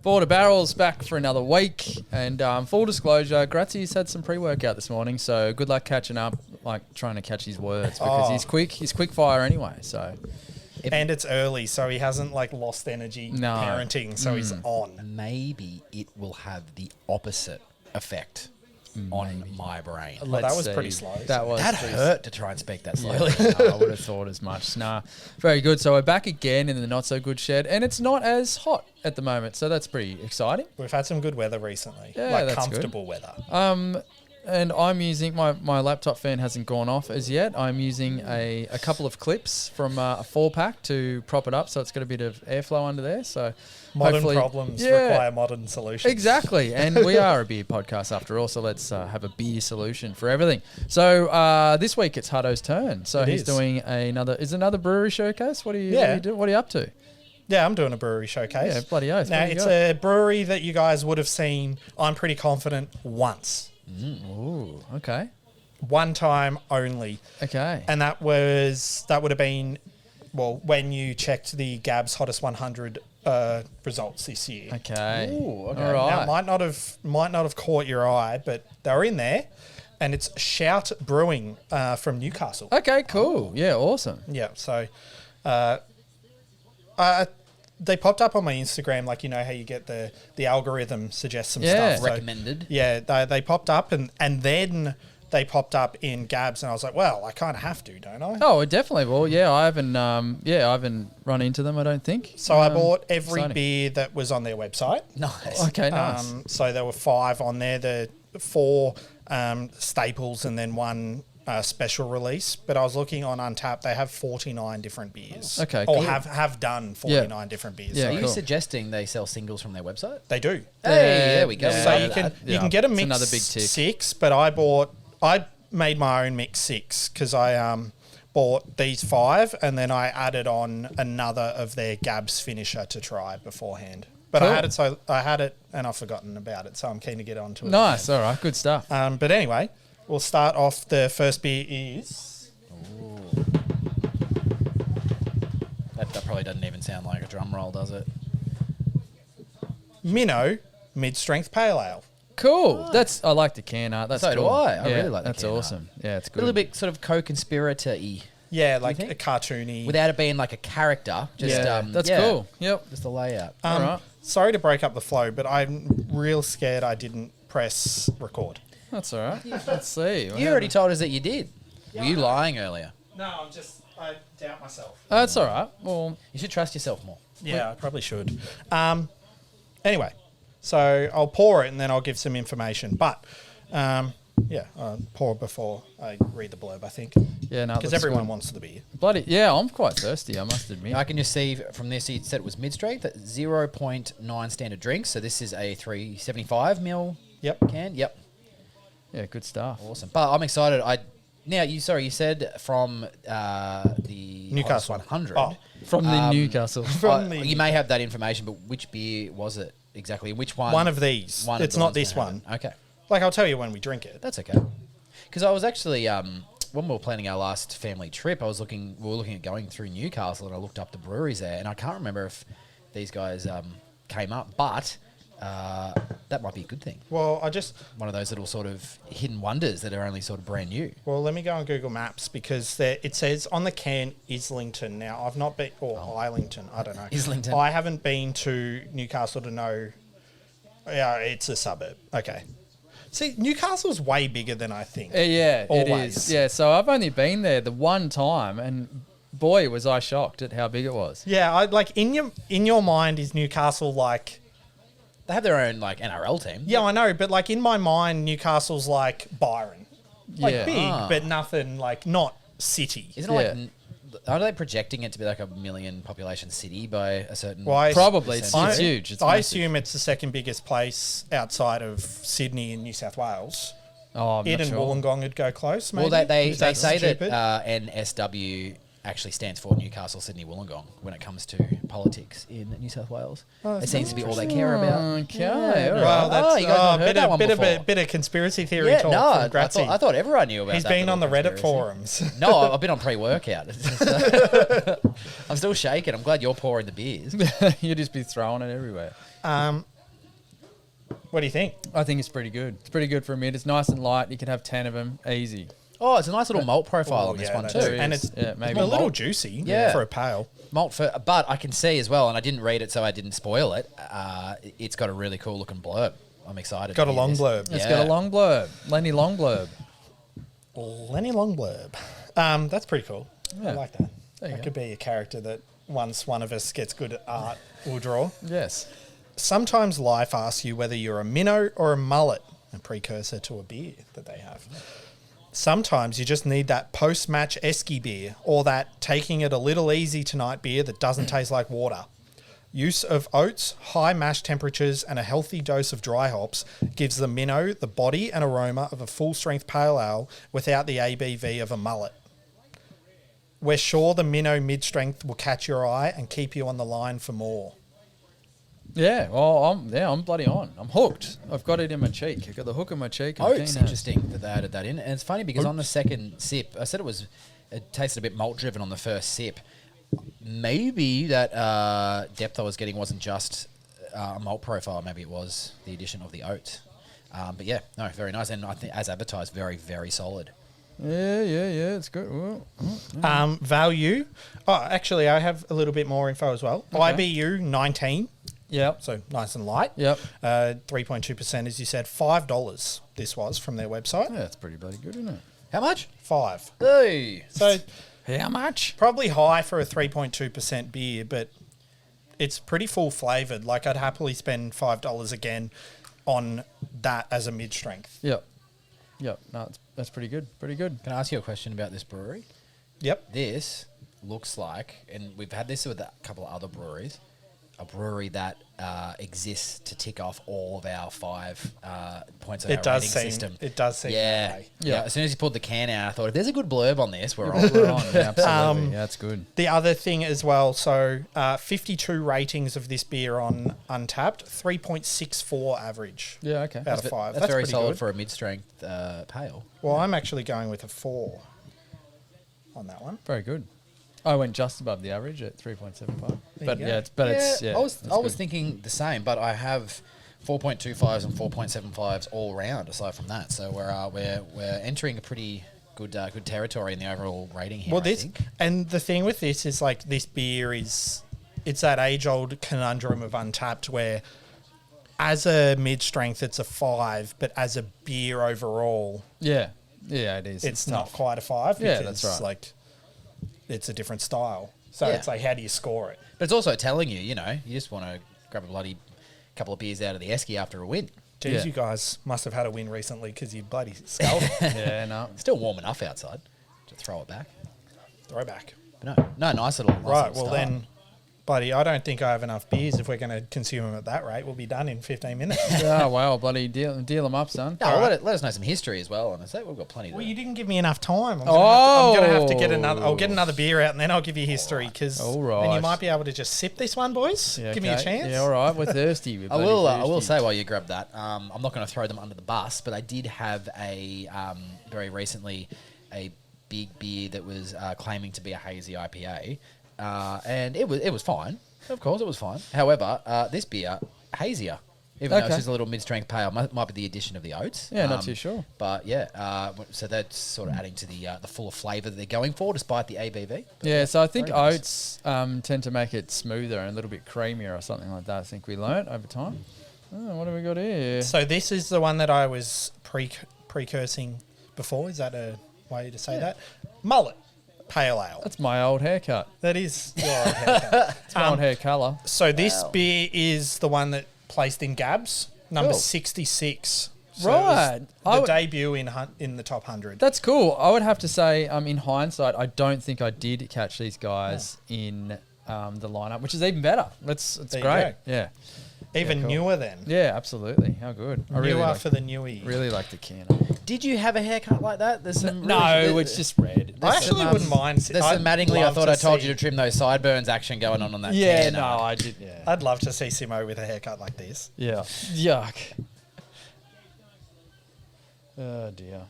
Border Barrels back for another week. And full disclosure, Grazzy's had some pre-workout this morning, so good luck catching up, like trying to catch his words, because he's quick fire anyway. So, and it's early, so he hasn't like lost energy parenting, so he's on. Maybe it will have the opposite effect on my brain. Well, that was pretty slow. That hurt to try and speak that slowly. I would have thought as much. Nah, very good. So we're back again in the not so good shed, and it's not as hot at the moment, so that's pretty exciting. We've had some good weather recently, that's comfortable good. weather. And I'm using my laptop fan hasn't gone off as yet. I'm using a couple of clips from a 4-pack to prop it up, so it's got a bit of airflow under there. So modern problems require modern solutions. Exactly, and we are a beer podcast after all, so let's have a beer solution for everything. So this week it's Hudo's turn. So he's doing another brewery showcase. What are you doing? What are you up to? Yeah, I'm doing a brewery showcase. Yeah, bloody oath. Now it's a brewery that you guys would have seen, I'm pretty confident, once. Ooh, okay. One time only. Okay. And that would have been, well, when you checked the Gab's Hottest 100 results this year. Okay. Ooh, okay. All right. Now, it might not have caught your eye, but they were in there. And it's Shout Brewing from Newcastle. Okay, cool. Yeah, awesome. Yeah, so they popped up on my Instagram, like, you know how you get the algorithm suggests some stuff. Recommended. So, yeah, they popped up and then they popped up in Gabs, and I was like, well, I kind of have to, don't I? Oh, definitely. Well, yeah, I haven't run into them, I don't think. So I bought every beer that was on their website. Nice. Okay, nice. So there were 5 on there, the 4 staples and then 1 special release. But I was looking on Untappd, they have 49 different beers. Okay, Or cool. have done 49 different beers. Yeah, Are you cool. suggesting they sell singles from their website? They do. Hey, there we go. Yeah. So Yeah. you can get a It's mix another big tick. 6, but I made my own mix 6 because I bought these 5 and then I added on another of their Gabs finisher to try beforehand. But Cool. I had it and I've forgotten about it, so I'm keen to get onto it. Nice. All right. Good stuff. But anyway, we'll start off. The first beer is... That probably doesn't even sound like a drum roll, does it? Minnow Mid-Strength Pale Ale. Cool. I like the can art. That's So do cool. I. I really like the That's can art. awesome. Yeah, it's A good. little bit sort of co-conspirator-y. Yeah, like think? a cartoony... Without it being like a character. Just, That's cool. Yep. Just the layout. All right. Sorry to break up the flow, but I'm real scared I didn't press record. That's all right. Let's see. You already told us that you did. Were you lying earlier? No, I doubt myself. That's all right. Well, You should trust yourself more. Yeah, I probably should. Anyway, so I'll pour it and then I'll give some information. But, I'll pour before I read the blurb, I think. yeah, no. Because that's everyone good. wants the beer. Bloody yeah, I'm quite thirsty. I must admit. I can just see from this, it said it was mid-strength at 0.9 standard drinks. So this is a 375 ml Yep. can. Yep. Yeah, good stuff. Awesome. But I'm excited. You said from the Newcastle. 100. Oh, From the Newcastle. You may have that information, but which beer was it exactly? Which one? one of these. One of It's the not ones this we one. have. Okay. Like, I'll tell you when we drink it. That's okay. Because I was actually, when we were planning our last family trip, we were looking at going through Newcastle, and I looked up the breweries there, and I can't remember if these guys came up, but that might be a good thing. Well, One of those little sort of hidden wonders that are only sort of brand new. Well, let me go on Google Maps because it says on the can Islington. Now, I've not been, or Islington, I don't know. Islington. I haven't been to Newcastle to know. Yeah, it's a suburb. Okay. See, Newcastle's way bigger than I think. Yeah, it Always. is. Yeah, so I've only been there the one time, and boy, was I shocked at how big it was. Yeah, I like in your mind is Newcastle like. They have their own like NRL team. Yeah, I know, but like in my mind, Newcastle's like Byron, like Yeah. big, but nothing like not city. Isn't it Yeah. like? Are they projecting it to be like a 1 million population city by a certain? Well, Probably. It's percentage? huge. It's I massive. assume it's the second biggest place outside of Sydney and New South Wales. Oh, I'm It not and sure. Wollongong would go close, maybe. Well, they Is that say stupid? that NSW actually stands for Newcastle, Sydney, Wollongong when it comes to politics in New South Wales. It seems to be all they care about. Okay, Yeah. all right. Well, that's you guys haven't heard that one before. bit of conspiracy theory Yeah, talk no, from I Grazzi. thought everyone knew about He's that. been on the little Reddit conspiracy. forums. No, I've been on pre-workout. I'm still shaking. I'm glad you're pouring the beers. You'd just be throwing it everywhere. What do you think? I think it's pretty good. It's pretty good for a mid. It's nice and light. You could have 10 of them easy. Oh, it's a nice little malt profile on this one too. And it's maybe a little juicy for a pale. But I can see as well, and I didn't read it so I didn't spoil it. It's got a really cool looking blurb. I'm excited. Got a long blurb. It's got a long blurb. Lenny Long blurb. Lenny Long blurb. That's pretty cool. Yeah. I like that. That could be a character that once one of us gets good at art, we'll draw. Yes. Sometimes life asks you whether you're a minnow or a mullet, a precursor to a beer that they have. Sometimes you just need that post-match esky beer or that taking it a little easy tonight beer that doesn't taste like water. Use of oats, high mash temperatures, and a healthy dose of dry hops gives the minnow the body and aroma of a full-strength pale ale without the ABV of a mullet. We're sure the minnow mid-strength will catch your eye and keep you on the line for more. Yeah, well, I'm bloody on. I'm hooked. I've got it in my cheek. I've got the hook in my cheek. Oh, it's interesting that they added that in. And it's funny because on the second sip, I said it tasted a bit malt driven on the first sip. Maybe that depth I was getting wasn't just a malt profile. Maybe it was the addition of the oat. But yeah, no, very nice. And I think as advertised, very, very solid. Yeah, it's good. Value. Oh, actually, I have a little bit more info as well. Okay. IBU 19. Yep. So nice and light. Yep. 3.2%, as you said. $5 this was from their website. Yeah, that's pretty bloody good, isn't it? How much? 5. Hey. So How much? probably high for a 3.2% beer, but it's pretty full flavoured. Like, I'd happily spend $5 again on that as a mid-strength. Yep. No, that's pretty good. Pretty good. Can I ask you a question about this brewery? Yep. This looks like, and we've had this with a couple of other breweries, a brewery that exists to tick off all of our 5 points of our rating system. It does seem that way. Yeah. As soon as you pulled the can out, I thought, if there's a good blurb on this, we're on. We're on. Yeah, absolutely. Yeah, that's good. The other thing as well, so 52 ratings of this beer on Untapped, 3.64 average. Yeah, okay. Out of 5. That's very pretty solid good. for a mid-strength pale. Well, I'm actually going with a 4 on that one. Very good. I went just above the average at 3.75. But you yeah, go. I was thinking the same, but I have 4.25s and 4.75s all round. Aside from that, so we're entering a pretty good territory in the overall rating here. Well, I think. and the thing with this is, like, this beer it's that age-old conundrum of Untapped where as a mid-strength it's a 5, but as a beer overall, Yeah, it is. it's not quite a 5. Yeah, because, that's right. Like, it's a different style. So Yeah. it's like, how do you score it? But it's also telling you, you just want to grab a bloody couple of beers out of the esky after a win. Geez, Yeah. you guys must have had a win recently because you bloody skulled it. Yeah, no. It's still warm enough outside to throw it back. Throwback. But no, nice little. Right, well then, buddy, I don't think I have enough beers. If we're going to consume them at that rate, we'll be done in 15 minutes. Oh, wow, bloody deal them up, son. No, let us know some history as well. And I say we've got plenty. Well, to you didn't give me enough time. I'm Oh. going to have to get another. I'll get another beer out and then I'll give you history because All right. then you might be able to just sip this one, boys. Yeah, Give me a okay. chance. Yeah, all right, we're thirsty. We're I will. bloody I will thirsty. say while you grab that, I'm not going to throw them under the bus, but I did have a very recently a big beer that was claiming to be a hazy IPA, and it was fine. Of course, it was fine. However, this beer hazier, even though it's Okay. just a little mid-strength pale, might be the addition of the oats. Yeah, not too sure. But yeah, so that's sort of adding to the fuller flavour that they're going for, despite the ABV. But Yeah, so I think very nice. oats tend to make it smoother and a little bit creamier or something like that. I think we learnt over time. Oh, what have we got here? So this is the one that I was precursing before. Is that a way to say that? Mullet pale ale. That's my old haircut. That is your old haircut. It's my old hair colour. So this beer is the one that placed in Gabs, number Cool. 66. So Right. it was I the would- debut in the top 100. That's cool. I would have to say, in hindsight, I don't think I did catch these guys in the lineup, which is even better. It's There you great. go. Yeah. Even cool. newer then. Yeah, absolutely. How good. I really Newer like, for the newie. really like the can. Did you have a haircut like that? There's some No, really- it's just red. I actually wouldn't mind. There's some Mattingly. I thought I told you to trim those sideburns action going on that. Yeah, can no, art. I did. Yeah. I'd love to see Simo with a haircut like this. Yeah. Yuck. Oh dear.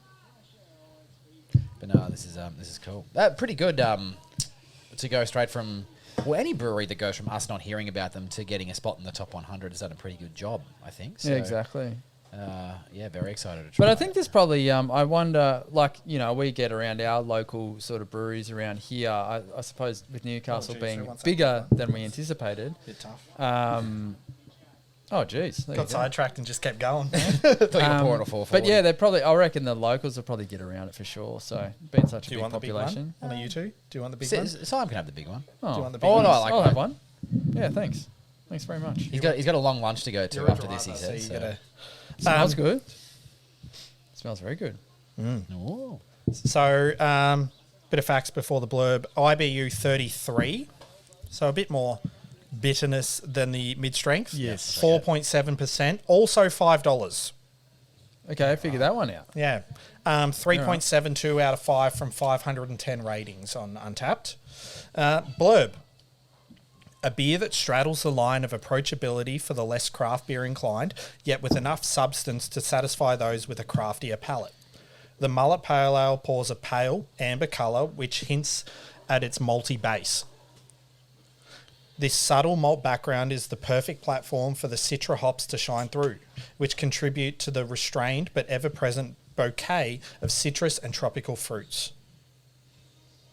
But no, this is cool. Pretty good to go straight from Well, any brewery that goes from us not hearing about them to getting a spot in the top 100 has done a pretty good job, I think. So, yeah, exactly. Yeah, very excited to try. But I think there's probably, I wonder, like, you know, we get around our local sort of breweries around here. I suppose with Newcastle being bigger than we anticipated. Bit tough. Oh, geez. Got sidetracked and just kept going. Thought you were pouring a 440. But yeah, I reckon the locals will probably get around it for sure. So, being such a big population. One of you two? Do you want the big one? Simon can have the big one. Oh, Do you want the big no, one? I like I'll one. have one. Yeah, thanks. Thanks very much. He's got a long lunch to go to You're a after this, he driver, said. so you gotta- Smells good. Smells very good. Ooh. So, bit of facts before the blurb. IBU 33, so a bit more bitterness than the mid-strength. Yes. 4.7%, also $5. Okay, figure that one out. Yeah. 3.72 out of 5 from 510 ratings on Untapped. Blurb. A beer that straddles the line of approachability for the less craft beer inclined, yet with enough substance to satisfy those with a craftier palate. The Mullet Pale Ale pours a pale, amber colour, which hints at its malty base. This subtle malt background is the perfect platform for the Citra hops to shine through, which contribute to the restrained but ever-present bouquet of citrus and tropical fruits.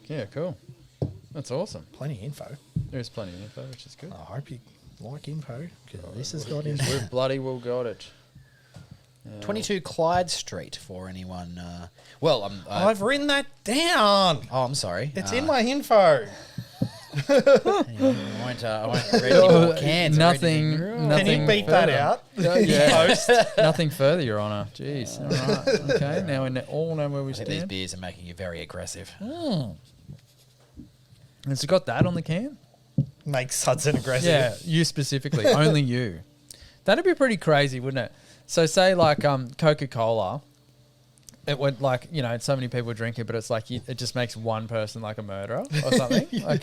Yeah, cool. That's awesome. Plenty of info. There is plenty of info, which is good. I hope you like info, because this has got info. We've bloody well got it. 22 Clyde Street for anyone. I've written that down. Oh, I'm sorry. It's in my info. I won't read any more cans. Nothing. Can you beep that out? Yeah. Nothing further, Your Honour. Jeez. All right. Okay. Now we all know where we I think these stand. beers are making you very aggressive. Has it got that on the can? Makes Hudson aggressive. Yeah, you specifically. Only you. That'd be pretty crazy, wouldn't it? So say like Coca-Cola, it would like, you know, so many people drink it, but it's like it just makes one person like a murderer or something. Like,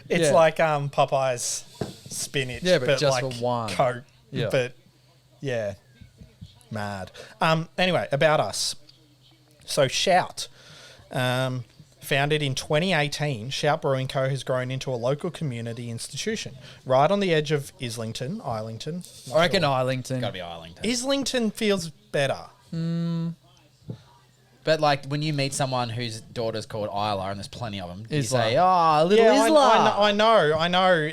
It's like Popeye's spinach, Yeah, but just like for one. Coke. Yeah. But yeah, mad. Anyway, about us. So Shout, founded in 2018, Shout Brewing Co. has grown into a local community institution right on the edge of Islington. I reckon Gotta Islington. be Islington. Islington feels better. But like when you meet someone whose daughter's called Isla, and there's plenty of them, you Isla. say, "Oh, little Yeah, Isla." I know,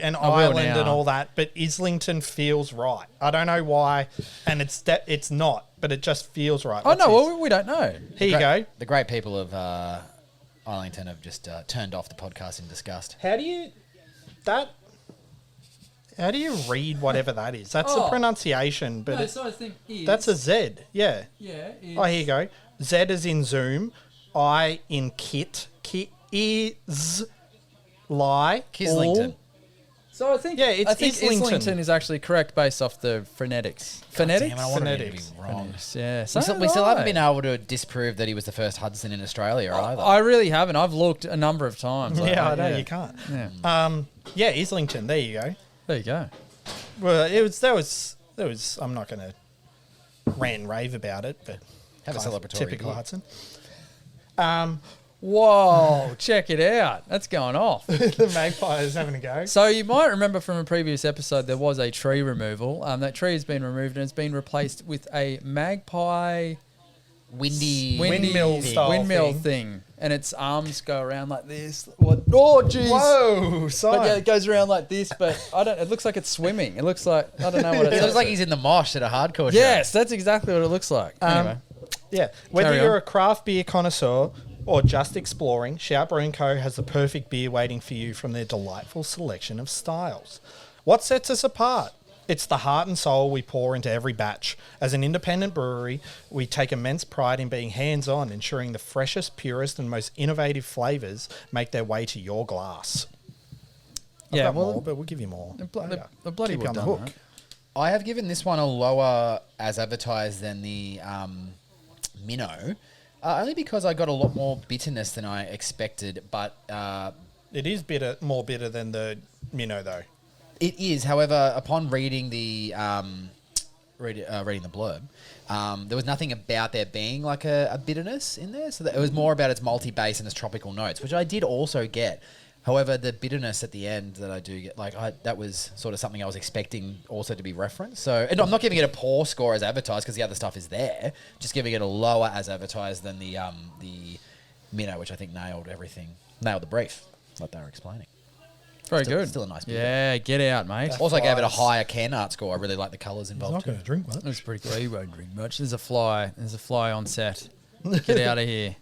and will Ireland now. and all that, but Islington feels right. I don't know why, and it's not, but it just feels right. Oh, What's no, this? well, we don't know. Here you go. The great people of Islington have just turned off the podcast in disgust. How do you read whatever that is? That's the Oh. pronunciation, but I think that's a Z. Yeah. Yeah. Oh, here you go. Z is in Zoom. I in kit. Kit is lie. Kislington. all. So I think Yeah, I think Islington. Islington is actually correct based off the phonetics. Phonetics? Damn it, I wanted it to be Phonetics. wrong. Yeah. We still haven't been able to disprove that he was the first Hudson in Australia either. I really haven't. I've looked a number of times. Like, Yeah, I know you can't. Yeah. Yeah, Islington. There you go. There you go. Well, there was. I'm not going to rant and rave about it, but Have a kind of celebratory typical beer. Hudson. Whoa, check it out. That's going off. The magpie is having a go. So you might remember from a previous episode there was a tree removal. That tree has been removed and it's been replaced with a magpie Windmill thing. style windmill thing. thing. And its arms go around like this. What? Oh, jeez. Whoa, son. But yeah, it goes around like this, but it looks like it's swimming. It looks like, I don't know what it It is. looks like he's in the mosh at a hardcore show. Yes, that's exactly what it looks like. Anyway. Yeah, whether Carry you're on. a craft beer connoisseur or just exploring, Shout Brewing Co. has the perfect beer waiting for you from their delightful selection of styles. What sets us apart? It's the heart and soul we pour into every batch. As an independent brewery, we take immense pride in being hands-on, ensuring the freshest, purest and most innovative flavours make their way to your glass. I've Yeah, got well, more, but we'll give you more. the later. bloody Keep you well on the done, hook. mate. I have given this one a lower as advertised than the Minnow, only because I got a lot more bitterness than I expected. But It is more bitter than the Minnow, though. it is, however, upon reading the reading the blurb, there was nothing about there being like a bitterness in there. So that it was more about its malty base and its tropical notes, which I did also get. However, the bitterness at the end that I do get, that was sort of something I was expecting also to be referenced. So, and I'm not giving it a poor score as advertised because the other stuff is there. Just giving it a lower as advertised than the minnow, which I think nailed the brief, like they were explaining. Very good. Still a nice beer. Yeah, get out, mate. Also gave it a higher can art score. I really like the colours I'm involved. not going to drink much. That's pretty cool. You won't drink much. There's a fly. There's a fly on set. Get out of here.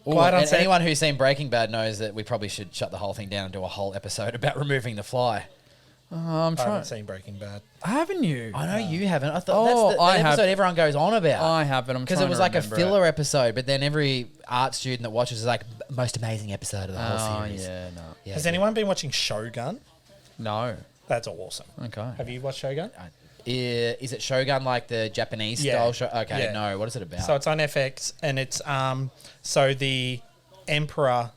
Ooh, Quite on and set. anyone who's seen Breaking Bad knows that we probably should shut the whole thing down and do a whole episode about removing the fly. I'm I trying. haven't seen Breaking Bad. Haven't you? I know you haven't. I thought Oh, that's the I have. episode everyone goes on about. I haven't. I'm Because trying it was to like a remember filler episode, but then every art student that watches is like, most amazing episode of the whole Oh, series. yeah, no. Yeah, Has anyone been watching Shogun? No. That's awesome. Okay. Have you watched Shogun? Is it Shogun like the Japanese Yeah. style show? Okay, Yeah. no. What is it about? So it's on FX, and it's so the emperor.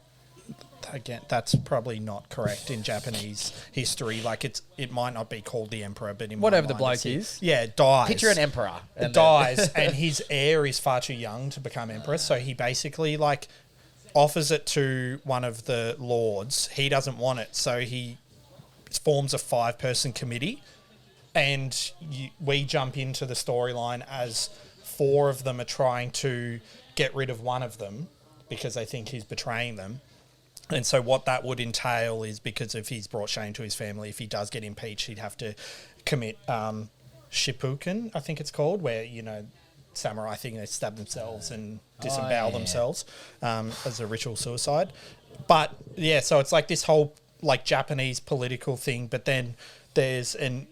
Again, that's probably not correct in Japanese history. Like it might not be called the emperor, but in my Whatever the mind bloke it's- is. yeah, dies. Picture an emperor. And dies, and his heir is far too young to become emperor. So he basically like offers it to one of the lords. He doesn't want it, so he forms a 5-person committee, and we jump into the storyline as 4 of them are trying to get rid of one of them because they think he's betraying them. And so what that would entail is, because if he's brought shame to his family, if he does get impeached, he'd have to commit shippuken, I think it's called, where, samurai thing, they stab themselves and disembowel themselves as a ritual suicide. But, yeah, so it's like this whole, like, Japanese political thing, but then there's an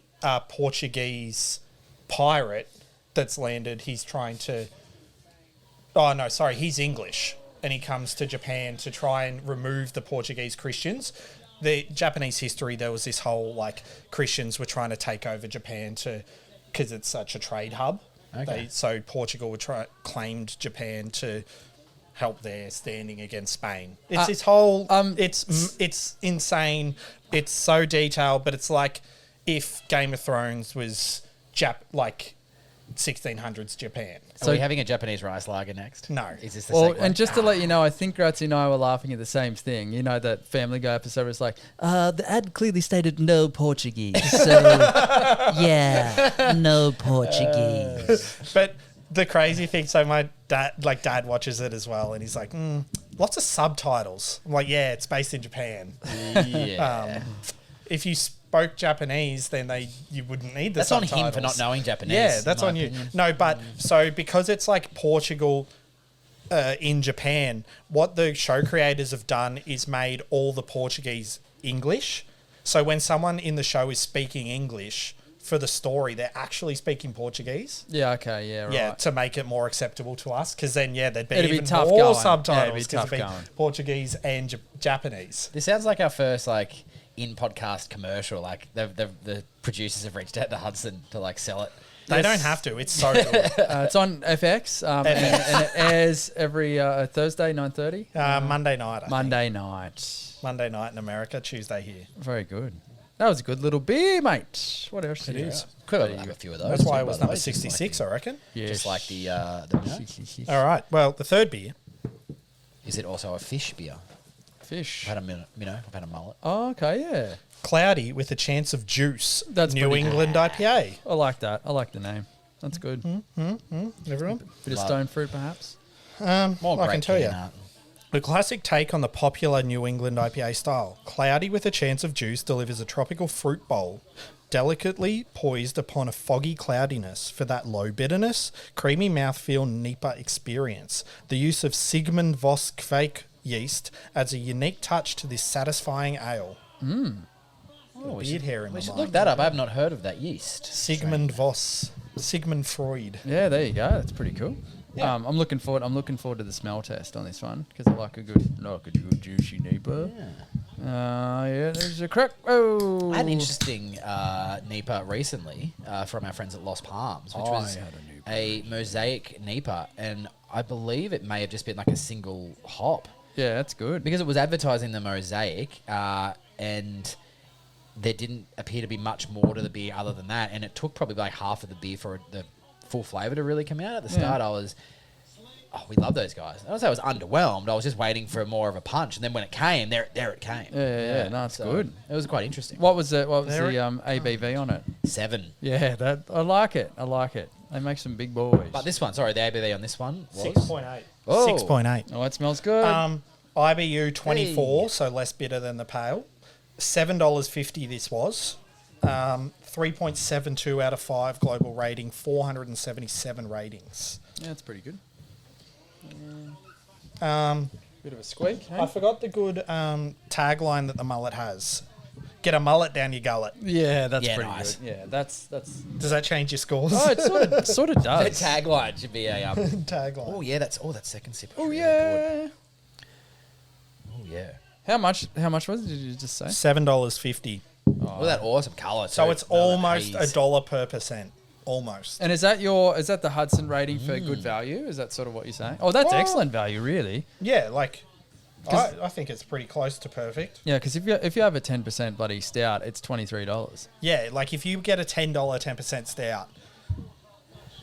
Portuguese pirate that's landed. He's trying to... Oh, no, sorry, he's English. And he comes to Japan to try and remove the Portuguese Christians. The Japanese history, there was this whole, like, Christians were trying to take over Japan because it's such a trade hub. Okay. So Portugal claimed Japan to help their standing against Spain. It's this whole... it's insane. It's so detailed, but it's like if Game of Thrones was, 1600s Japan. Are we having a Japanese rice lager next? No. Is this the Well, segue? and just to let you know, I think Grazi and I were laughing at the same thing. You know, that Family Guy episode was like, the ad clearly stated no Portuguese. So, yeah, no Portuguese. But the crazy thing, so my dad watches it as well, and he's like, lots of subtitles. I'm like, yeah, it's based in Japan. yeah. If you spoke Japanese, then you wouldn't need the That's on subtitles. him for not knowing Japanese. Yeah, that's in my on you. opinion. No, but so because it's like Portugal in Japan, what the show creators have done is made all the Portuguese English. So when someone in the show is speaking English for the story, they're actually speaking Portuguese. Yeah, okay, yeah, right. Yeah, to make it more acceptable to us, because then there'd be It'd be even tough more going. subtitles Yeah, it'd be because tough it'd be going. Portuguese and Japanese. This sounds like our first in-podcast commercial. Like the producers have reached out to Hudson to sell it. They don't have to. It's so good. It's on FX, and it airs every Thursday, 9:30. Monday night. I think. Monday night. in America, Tuesday here. Very good. That was a good little beer, mate. What else? It is. Could have a few of those. That's why too, it was by the number way, just 66, I reckon. Yeah. Just like the minnow. All right. Well, the third beer. Is it also a fish beer? Fish. I've had a minnow. I've had a mullet. Oh, okay, yeah. Cloudy with a chance of juice. That's New pretty England IPA. I like that. I like the name. That's good. Everyone? Bit of Love. stone fruit, perhaps. More I can great tell you. can art. A classic take on the popular New England IPA style. Cloudy with a chance of juice delivers a tropical fruit bowl, delicately poised upon a foggy cloudiness for that low bitterness, creamy mouthfeel NEPA experience. The use of Sigmund Voss Kveik yeast adds a unique touch to this satisfying ale. Oh, Beard hair in we my should mind. look that up. I have not heard of that yeast. Sigmund Voss. Sigmund Freud. Yeah, there you go. That's pretty cool. Yeah. I'm looking forward to the smell test on this one because I like a good juicy neighbour. Yeah, there's a crack. Oh, I had an interesting NEPA recently from our friends at Lost Palms, which was a mosaic NEPA, and I believe it may have just been like a single hop Yeah, that's good. because it was advertising the mosaic, and there didn't appear to be much more to the beer other than that, and it took probably like half of the beer for the full flavour to really come out. At the start, we love those guys. I don't say I was underwhelmed. I was just waiting for more of a punch, and then when it came, there it came. Yeah. No, it's good. It was quite interesting. What was the ABV on it? 7. Yeah, I like it. They make some big boys. But this one, sorry, the ABV on this one was 6.8. Oh. 6.8. Oh, it smells good. IBU 24, Hey. so less bitter than the pale. $7.50 this was. 3.72 out of 5 global rating, 477 ratings. Yeah, it's pretty good. Bit of a squeak. Hey? I forgot the good tagline that the mullet has. Get a mullet down your gullet. Yeah, that's Yeah, pretty nice. good. Yeah, that's. Does that change your scores? Oh, it sort of The does. tagline should be a. Tagline. Oh yeah, that second sip. Was Oh really yeah. Good. Oh yeah. How much was it? Did you just say? $7.50. Look at that awesome colour. So too. it's None of that almost haze. $1 per percent. Almost. And is that the Hudson rating for good value? Is that sort of what you're saying? Oh, that's Well- excellent value, really. Yeah, like I think it's pretty close to perfect. Yeah, because if you have a 10% bloody stout, it's $23. Yeah, like if you get a $10 10% stout,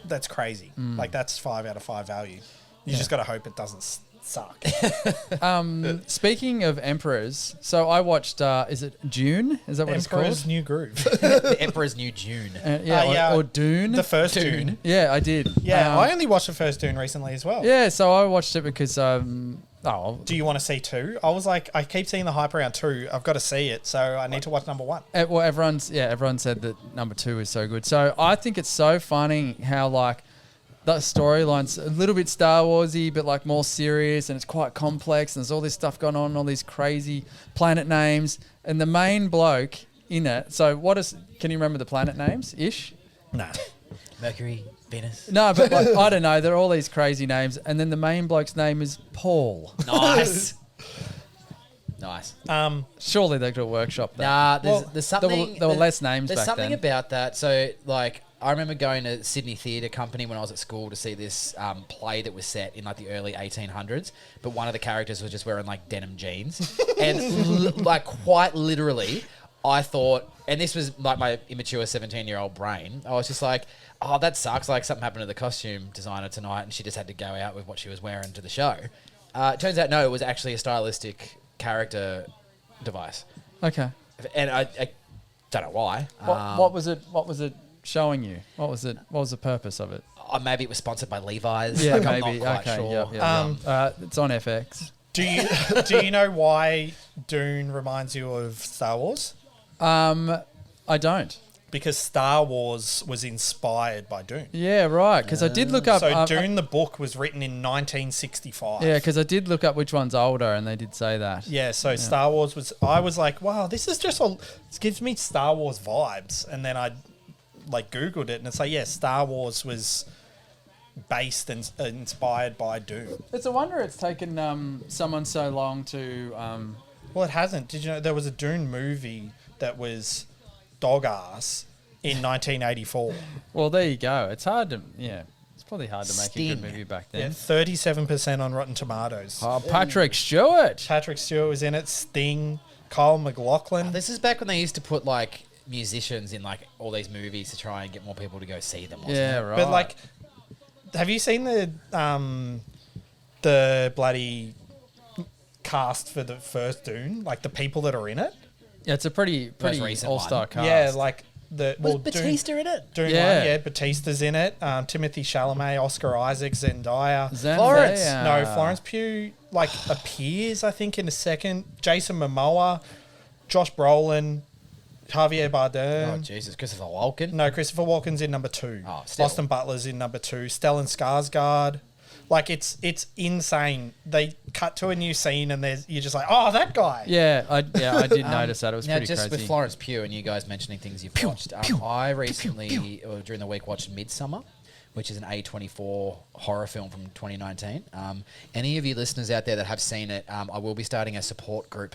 that's crazy. Like that's 5 out of 5 value. You just got to hope it doesn't suck. Speaking of emperors, so I watched. Is it June? Is that what Emperor's it's New Groove. The Emperor's New June. called? yeah. Or Dune. The first Dune. Yeah, I did. Yeah, I only watched the first Dune recently as well. Yeah, so I watched it because Do you want to see 2? I was like, I keep seeing the hype around 2. I've got to see it, so I need to watch number 1. well, everyone said that number 2 is so good. So I think it's so funny how like the storyline's a little bit Star Warsy, but like more serious, and it's quite complex. And there's all this stuff going on, all these crazy planet names, and the main bloke in it. So can you remember the planet names ish? No. Mercury, Venus. No, but like, I don't know. They're all these crazy names, and then the main bloke's name is Paul. Nice. Nice. Surely they could workshop that. Nah, Well, there's something. there were less names There's back something then. about that. So, like, I remember going to Sydney Theatre Company when I was at school to see this play that was set in like the early 1800s. But one of the characters was just wearing like denim jeans, and like quite literally, I thought, and this was like my immature 17-year-old brain. I was just like, oh, that sucks. Like something happened to the costume designer tonight, and she just had to go out with what she was wearing to the show. Turns out, no, it was actually a stylistic character device, Okay. and I don't know why. What was it showing you? What was the purpose of it? Maybe it was sponsored by Levi's. Yeah, like, maybe. I'm not quite Okay. sure. Yeah. It's on FX. Do you know why Dune reminds you of Star Wars? I don't. Because Star Wars was inspired by Dune. Yeah, right. Because I did look up. So Dune, the book, was written in 1965. Yeah, because I did look up which one's older, and they did say that. Yeah, so Star Wars was... I was like, wow, this is just... This gives me Star Wars vibes. And then I like Googled it, and it's like, yeah, Star Wars was based and inspired by Dune. It's a wonder it's taken someone so long to. Well, it hasn't. Did you know there was a Dune movie that was dog ass in 1984? Well, there you go. It's hard to. Yeah, it's probably hard to make a Sting. good movie back Yeah, then. 37% on Rotten Tomatoes. Oh, Patrick Stewart. Patrick Stewart was in it. Sting, Kyle MacLachlan. This is back when they used to put like musicians in like all these movies to try and get more people to go see them. Wasn't Yeah, it? right. But like, have you seen the bloody cast for the first Dune? Like the people that are in it? Yeah, it's a pretty recent all-star one. cast. Yeah, like the Was Batista in it? Dune Yeah. 1, yeah, Batista's in it. Timothy Chalamet, Oscar Isaac, Zendaya. Florence. No, Florence Pugh like appears, I think, in a second. Jason Momoa, Josh Brolin, Javier Oh Bardem. Jesus, Christopher Walken. No, Christopher Walken's in number 2. Oh, still. Austin Butler's in number 2. Stellan Skarsgård. Like it's insane. They cut to a new scene and you're just like, oh, that guy. Yeah, I did notice that. It was Now, pretty just crazy. with Florence Pugh and you guys mentioning things you've watched, I recently, or during the week, watched Midsummer, which is an A24 horror film from 2019. Any of you listeners out there that have seen it, I will be starting a support group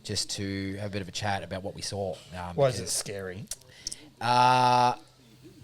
just to have a bit of a chat about what we saw. Was it because, scary?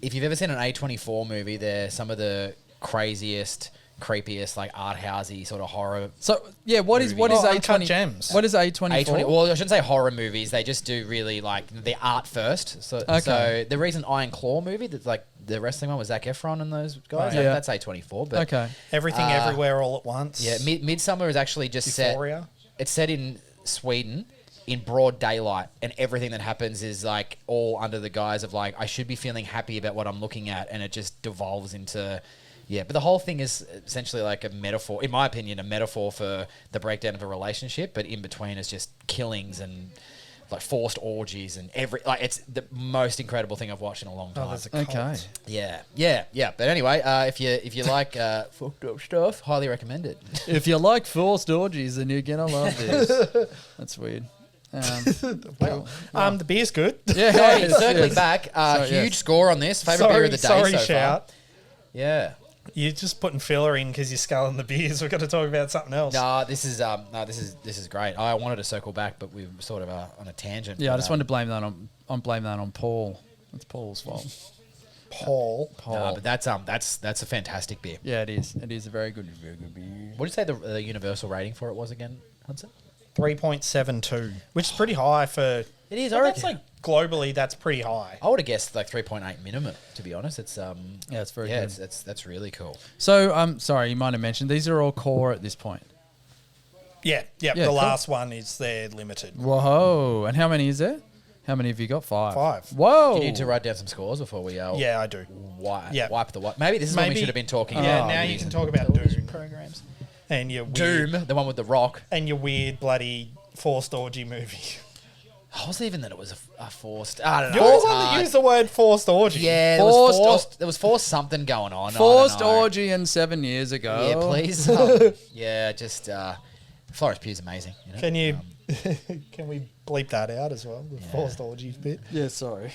if you've ever seen an A24 movie, they're some of the craziest, creepiest, like art housey sort of horror. So yeah, what is Oh, Uncut A20? Gems. What is A24? A20. Well, I shouldn't say horror movies. They just do really like the art first. So, Okay. so the recent Iron Claw movie, that's like the wrestling one with Zac Efron and those guys. Oh, yeah. That's A24. But Okay. Everything, everywhere, all at once. yeah, Midsummer is actually just Euphoria. It's set in Sweden in broad daylight, and everything that happens is like all under the guise of like I should be feeling happy about what I'm looking at, and it just devolves into yeah. But the whole thing is essentially like a metaphor, in my opinion, a metaphor for the breakdown of a relationship. But in between is just killings and like forced orgies and it's the most incredible thing I've watched in a long time. Oh, there's a cult. Okay. Yeah. But anyway, if you like fucked up stuff, highly recommend it. If you like forced orgies, then you're gonna love this. That's weird. The beer's good. Yeah. Sorry, circling yes. back, Sorry, huge yes. score on this. Favorite beer of the day sorry, so Shout. far. Yeah. You're just putting filler in because you're sculling the beers. We've got to talk about something else. This is great. I wanted to circle back, but we were sort of on a tangent. Yeah, I but, just wanted to blame that on Paul. That's Paul's fault. Paul. but that's a fantastic beer. Yeah, it is. It is a very good beer. What did you say the universal rating for it was again, Hudson? 3.72, which is pretty high for. It is. But that's like globally, that's pretty high. I would have guessed like 3.8 minimum. To be honest, it's Yeah, it's very yeah, good. that's really cool. So, sorry, you might have mentioned these are all core at this point. Yeah. Yeah, The cool. last one is their limited. Whoa! And how many is there? How many have you got? 5. 5. Whoa! Do you need to write down some scores before we Yeah, I do. Yeah. wipe the wipe? Maybe this is when we Maybe- should have been talking Yeah, about. now you movies can and talk about television Doom. programs. And your weird, Doom, the one with the rock. and your weird bloody forced orgy movie. I was even that it was a forced. I don't know. You're the it's one that hard. used the word forced orgy. Yeah, there was forced something going on. I don't Forced know. orgy and 7 years ago. Yeah, please. Yeah, just Florence Pugh's amazing. You know? Can you? Can we bleep that out as well? The forced orgies bit. Yeah, sorry.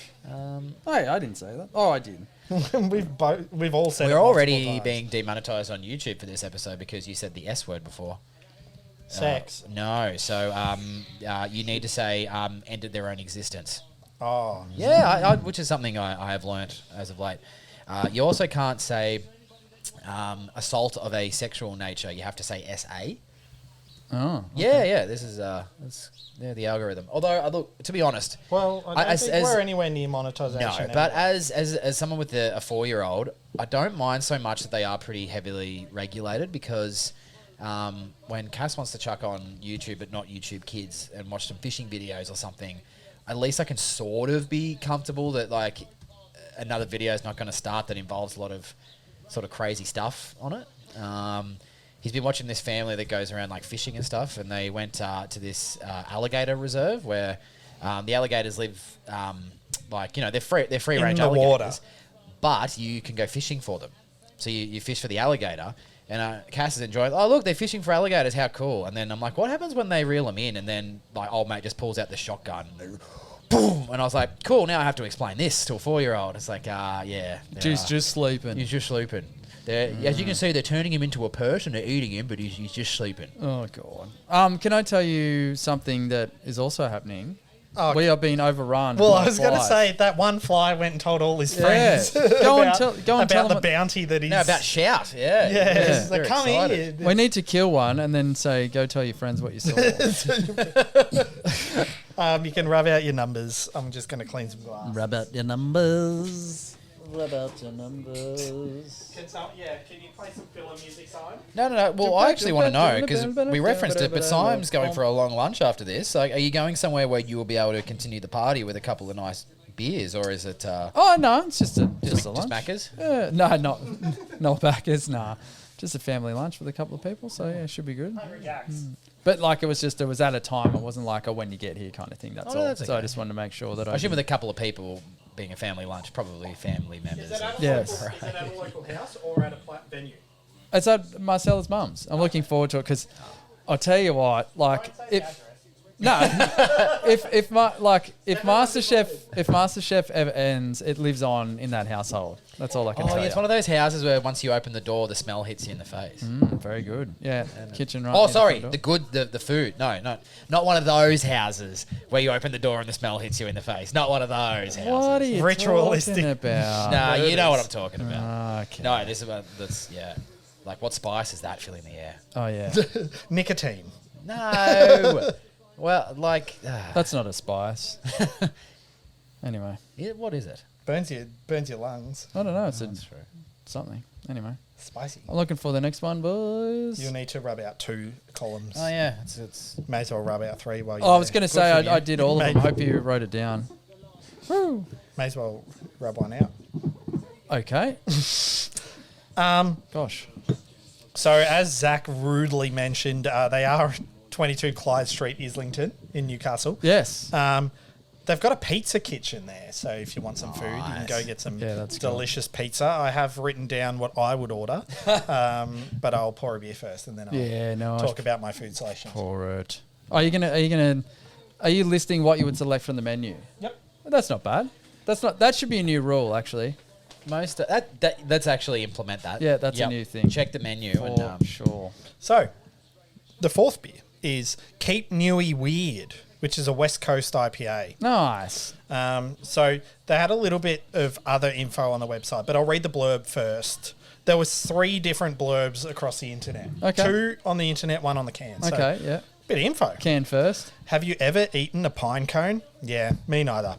Hey, I didn't say that. Oh, I did. We've all said. We're it already multiple times. being demonetized on YouTube for this episode because you said the S word before. Sex. No, so you need to say ended their own existence. Oh, Yeah, which is something I have learnt as of late. You also can't say assault of a sexual nature. You have to say SA. Oh. Yeah. This is that's the algorithm. Although, look, to be honest, well, I don't think as- we're anywhere near monetization. no. But as someone with a 4-year-old, I don't mind so much that they are pretty heavily regulated because when Cass wants to chuck on YouTube, but not YouTube Kids, and watch some fishing videos or something, at least I can sort of be comfortable that like another video is not going to start that involves a lot of sort of crazy stuff on it. He's been watching this family that goes around like fishing and stuff, and they went to this alligator reserve where the alligators live like they're free range the alligators, water. but you can go fishing for them. So you fish for the alligator, and Cass is enjoying. Oh look, they're fishing for alligators. How cool! And then I'm like, what happens when they reel them in? And then like old mate just pulls out the shotgun. Boom! And I was like, cool. Now I have to explain this to a 4-year-old. It's like, yeah, He's just sleeping. he's just sleeping. As you can see, they're turning him into a person. They're eating him, but he's just sleeping. Oh, God. Can I tell you something that is also happening? Oh, We are being overrun. well, by I was going to flies. say that one fly went and told all his Yeah. friends Go and about, tell- go and about tell the them- bounty that he's. No, about Shout. Yeah. Yeah, he's They're like, come excited. here. We need to kill one and then say, go tell your friends what you saw. You can rub out your numbers. I'm just going to clean some glass. Rub out your numbers. Rub out your numbers. Can you play some filler music, Simon? No. Well, I actually want to know because we referenced it, but Simon's going for a long lunch after this. Like, are you going somewhere where you will be able to continue the party with a couple of nice beers, or is it Oh, no, it's just a just lunch. Macca's? No, not backers, nah. Just a family lunch with a couple of people, so yeah, it should be good. But like it was at a time. It wasn't like a when you get here kind of thing. That's no, all. that's So I okay. just wanted to make sure that I assume with a couple of people being a family lunch, probably family members. Yes. Is it at a local house or at a venue? It's at Marcella's mum's. I'm looking forward to it because I'll tell you what, like if MasterChef ever ends, it lives on in that household. That's all I can Oh, tell yeah, you. it's one of those houses where once you open the door, the smell hits you in the face. Very good. Yeah, kitchen right. Oh, near the sorry, front the door. good, the food. No, not one of those houses where you open the door and the smell hits you in the face. Not one of those houses. What are you Ritualistic. talking about? Nah, you know what I'm talking about. Okay. No, this is about this. Yeah, Like, what spice is that filling the air? Oh yeah, Nicotine. No. Well, like, that's not a spice. Anyway, what is it? Burns your lungs. I don't know. It's That's true. something. Anyway, Spicy. I'm looking for the next one, boys. You'll need to rub out 2 columns. Oh yeah, it's May as well rub out 3 while you're Oh, I was there. going to Good say for I you. did all of May- them. I hope you wrote it down. Woo. May as well rub one out. Okay. Gosh. So, as Zach rudely mentioned, they are 22 Clyde Street, Islington in Newcastle. Yes. They've got a pizza kitchen there, so if you want some food, you can go get some Yeah, that's cool. delicious pizza. I have written down what I would order, but I'll pour a beer first and then I'll Yeah, no. talk about my food selections. Pour it. Are you listing what you would select from the menu? Yep. That's not bad. That should be a new rule, actually. most let's actually implement that. Yeah, that's a new thing. Check the menu For and sure. So, the 4th beer is Keep Newey Weird, which is a West Coast IPA. Nice. So they had a little bit of other info on the website, but I'll read the blurb first. There was 3 different blurbs across the internet. Okay. 2 on the internet, 1 on the can. So Okay, yeah. bit of info. Can first. Have you ever eaten a pine cone? Yeah, me neither.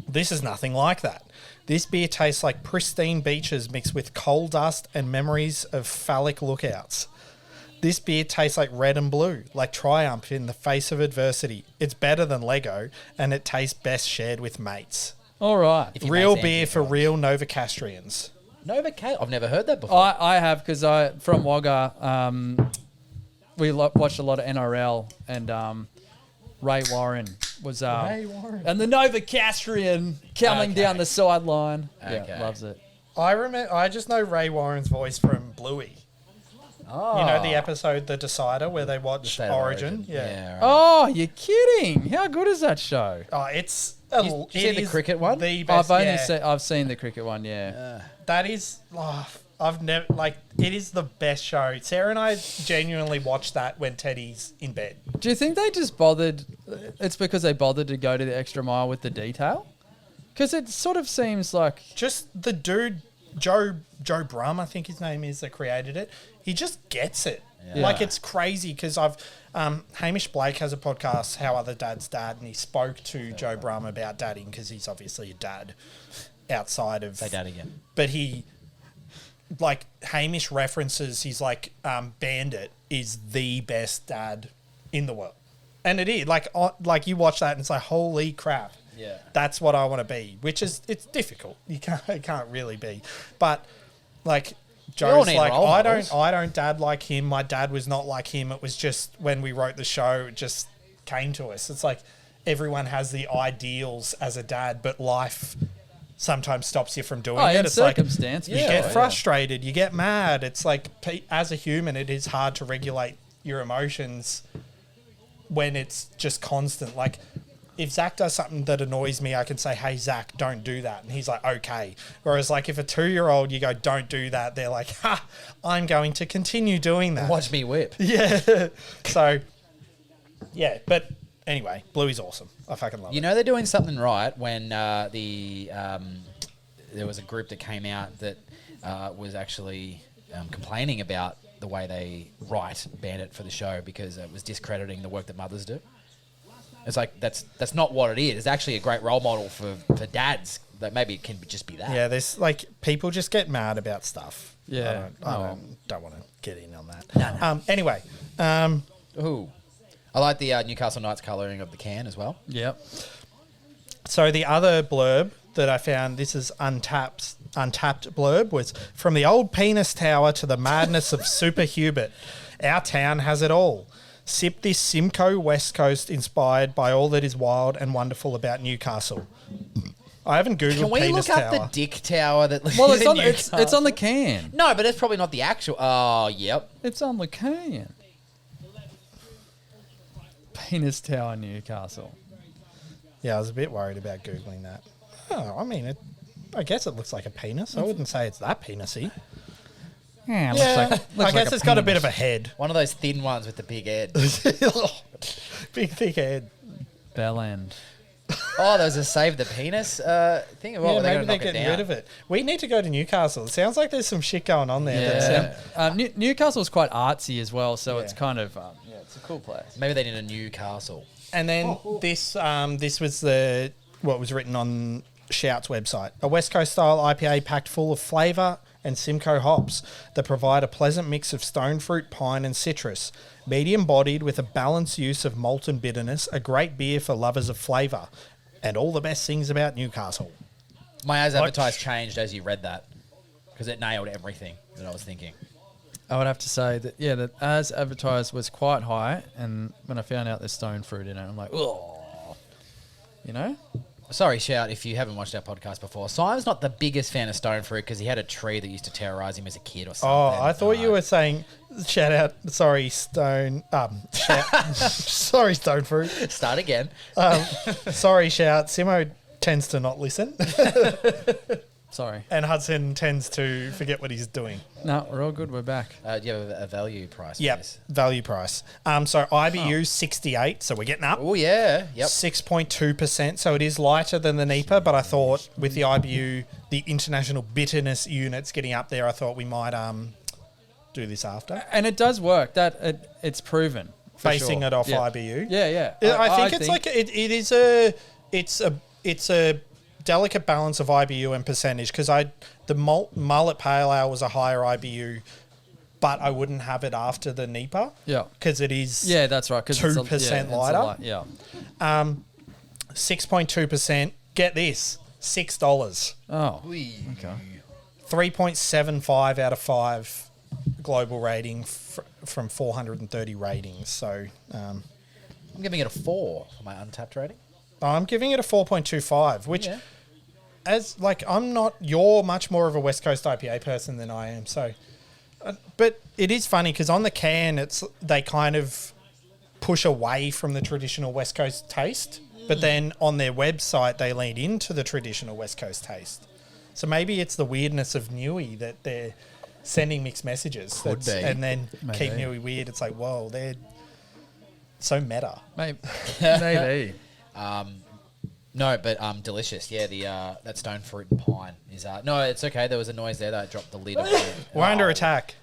This is nothing like that. This beer tastes like pristine beaches mixed with coal dust and memories of phallic lookouts. This beer tastes like red and blue, like triumph in the face of adversity. It's better than Lego, and it tastes best shared with mates. All right. If you Real mates beer anything for else. real Novocastrians. Novocastrian. I've never heard that before. I have because from Wagga, we watched a lot of NRL and Ray Warren was Ray Warren. and the Novocastrian coming Okay. down the sideline. Okay. Yeah, loves it. I just know Ray Warren's voice from Bluey. Oh. You know the episode The Decider where they watch State of Origin? Yeah. right. Oh, you're kidding! How good is that show? Oh, it's You seen the cricket one? The best, I've seen the cricket one. Yeah. that is. I've never it is the best show. Sarah and I genuinely watch that when Teddy's in bed. Do you think they just bothered? It's because they bothered to go to the extra mile with the detail. Because it sort of seems like Just the dude Joe Brum, I think his name is, that created it. He just gets it. Yeah. Like, it's crazy because Hamish Blake has a podcast, How Other Dads Dad, and he spoke to Joe Brum about dadding because he's obviously a dad outside of. Say that again. But he, Hamish references, he's like, Bandit is the best dad in the world. And it is. Like you watch that and it's like, holy crap. Yeah. That's what I want to be, which is, it's difficult. It can't really be. But, like, all Joe's need like, role models. I don't dad like him. My dad was not like him. It was just when we wrote the show, it just came to us. It's like everyone has the ideals as a dad, but life sometimes stops you from doing it. in It's like circumstance. you for get sure, frustrated, you get mad. It's like, as a human, it is hard to regulate your emotions when it's just constant. Like, if Zach does something that annoys me, I can say, hey, Zach, don't do that. And he's like, okay. Whereas, like, if a 2-year-old, you go, don't do that, they're like, ha, I'm going to continue doing that. Watch me whip. Yeah. So, yeah. But anyway, Bluey's awesome. I fucking love You it. know they're doing something right when there was a group that came out that was actually complaining about the way they write Bandit for the show because it was discrediting the work that mothers do. It's like that's not what it is. It's actually a great role model for dads. That maybe it can just be that. Yeah, there's, like, people just get mad about stuff. Yeah. I don't want to get in on that. No. Anyway, Ooh. I like the Newcastle Knights colouring of the can as well. Yep. so the other blurb that I found, this is untapped blurb, was from the old penis tower to the madness of Super Hubert. Our town has it all. Sip this Simcoe West Coast inspired by all that is wild and wonderful about Newcastle. I haven't Googled Can we penis look tower. up the dick tower that Well, is it's in on it's Newcastle? on the can. No, but it's probably not the actual. Oh, yep. It's on the can. Penis Tower, Newcastle. Yeah, I was a bit worried about Googling that. Oh, I mean, I guess it looks like a penis. I wouldn't say it's that penisy. Yeah, I guess it's got a bit of a head. One of those thin ones with the big head. Big, thick head. bell end. Oh, there's a save the penis thing. Well, yeah, they're maybe they're going to knock it getting down. rid of it. We need to go to Newcastle. It sounds like there's some shit going on there. Yeah. Newcastle's quite artsy as well, so Yeah. it's kind of it's a cool place. Maybe they need a new castle. And then this was what was written on Shout's website. A West Coast style IPA packed full of flavour and Simcoe hops that provide a pleasant mix of stone fruit, pine and citrus. Medium bodied with a balanced use of malt and bitterness, a great beer for lovers of flavour. And all the best things about Newcastle. My as advertised changed as you read that because it nailed everything that I was thinking. I would have to say that that as advertised was quite high, and when I found out there's stone fruit in it, I'm like, oh, Sorry, Shout, if you haven't watched our podcast before. Simon's not the biggest fan of stone fruit because he had a tree that used to terrorise him as a kid or something. Oh, I thought you were saying, shout out, sorry, Stone, sorry, Stone Fruit. Start again. Sorry, Shout. Simo tends to not listen, sorry. and Hudson tends to forget what he's doing. No, we're all good. We're back. Do you have a value price? Yep, value price. So IBU 68, so we're getting up. Oh, yeah. Yep. 6.2%, so it is lighter than the NEPA, but I thought with the IBU, the International Bitterness Units getting up there, I thought we might do this after. And it does work. It's proven. for Basing sure. it off Yeah. IBU. Yeah, yeah. I think it's like it's a delicate balance of IBU and percentage because the mullet pale ale was a higher IBU, but I wouldn't have it after the NEPA. Yeah. Because it is That's right. 'Cause 2% lighter. Yeah. 6.2%. Get this, $6. Oh. Okay. 3.75 out of 5 global rating from 430 ratings. So I'm giving it a 4 for my untapped rating. I'm giving it a 4.25, which Yeah. you're much more of a West Coast IPA person than I am. So, but it is funny because on the can, they kind of push away from the traditional West Coast taste, but then on their website, they lean into the traditional West Coast taste. So maybe it's the weirdness of Newy that they're sending mixed messages. Could be. And then keep Maybe. Newy weird. It's like, whoa, they're so meta. Maybe. Maybe. No, but delicious. Yeah, the that stone fruit and pine is no, it's okay. There was a noise there that I dropped the lid. We're under attack.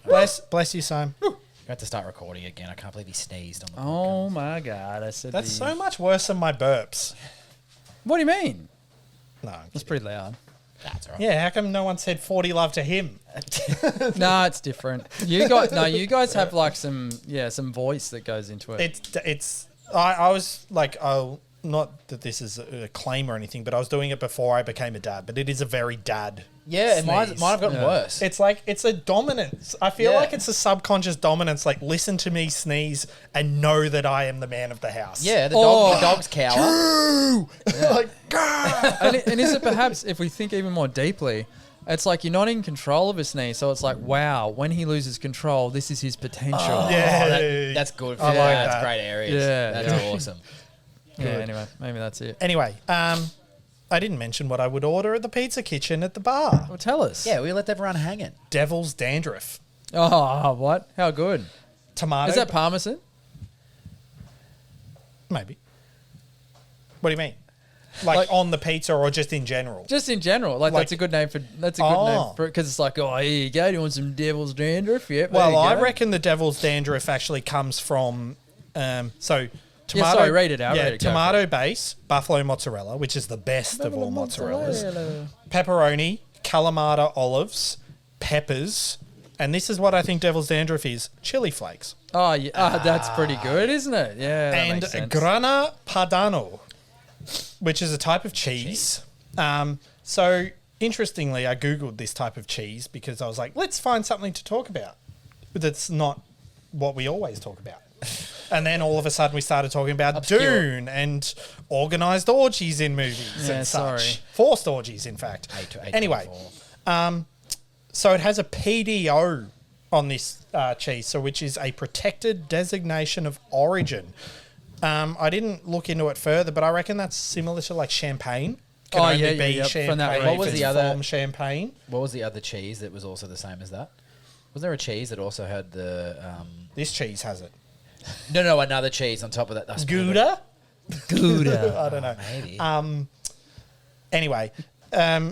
Bless you, Sam. I have to start recording again. I can't believe he sneezed on the podcast. Oh my God! I said That's so much worse than my burps. What do you mean? No. It's pretty loud. That's all right. Yeah, how come no one said 40 love to him? No, it's different. You guys have like some voice that goes into it. I was like, not that this is a claim or anything, but I was doing it before I became a dad, but it is a very dad. Yeah, and mine sneeze. have gotten worse. It's like, it's a dominance. I feel Yeah. like it's a subconscious dominance. Like, listen to me sneeze and know that I am the man of the house. Yeah, the dog's cower. Like, and is it perhaps, if we think even more deeply, it's like you're not in control of his sneeze, so it's like, wow, when he loses control, this is his potential. yeah. That's good. I like That's that. great areas. Yeah, That's yeah. awesome. Yeah, anyway, maybe that's it. Anyway, I didn't mention what I would order at the pizza kitchen at the bar. Well, tell us. Yeah, we let everyone hanging. Devil's dandruff. Oh, what? How good? Tomato. Is that Parmesan? Maybe. What do you mean? Like on the pizza or just in general? Just in general, like that's a good name for. That's a good name for because it's like, oh, here you go. Do you want some devil's dandruff? Yep. there Well, you I go. reckon the devil's dandruff actually comes from tomato. sorry, read it out, Yeah, read it, go tomato base, buffalo mozzarella, which is the best of all mozzarellas. Mozzarella. Pepperoni, Kalamata olives, peppers, and this is what I think devil's dandruff is: chili flakes. Oh, yeah. That's pretty good, isn't it? Yeah. That And makes sense. grana padano, which is a type of cheese. So interestingly, I Googled this type of cheese because I was like, let's find something to talk about. But that's not what we always talk about. And then all of a sudden we started talking about Obscure. Dune and organised orgies in movies Yeah, and such. sorry. Forced orgies, in fact. Anyway, so it has a PDO on this cheese, so which is a protected designation of origin. I didn't look into it further, but I reckon that's similar to like champagne. Can Oh, only yeah, be yeah, yep, champagne from that if region. What was it's the other- from champagne. What was the other cheese that was also the same as that? Was there a cheese that also had the... This cheese has it. No, another cheese on top of that. That's Gouda? Gouda. I don't know. Maybe. Anyway,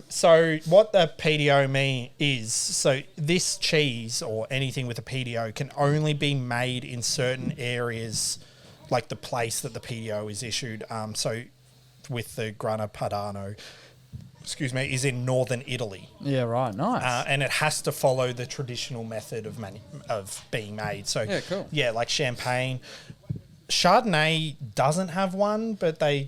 so what the PDO is, so this cheese or anything with a PDO can only be made in certain areas, like the place that the PDO is issued. So with the Grana Padano, is in northern Italy. Yeah, right. Nice. And it has to follow the traditional method of being made. So Yeah, cool. Yeah, like Champagne. Chardonnay doesn't have one, but I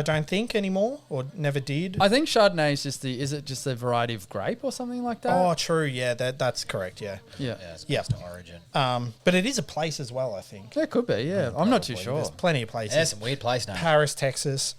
don't think anymore, or never did. I think Chardonnay is it just a variety of grape or something like that? Oh, true. Yeah, that's correct. Yeah. Yeah. Yeah, it's Yeah. based on origin. But it is a place as well, I think. That could be, yeah. I'm not too Probably. sure. There's plenty of places. Yeah, some weird place names. Paris, Texas.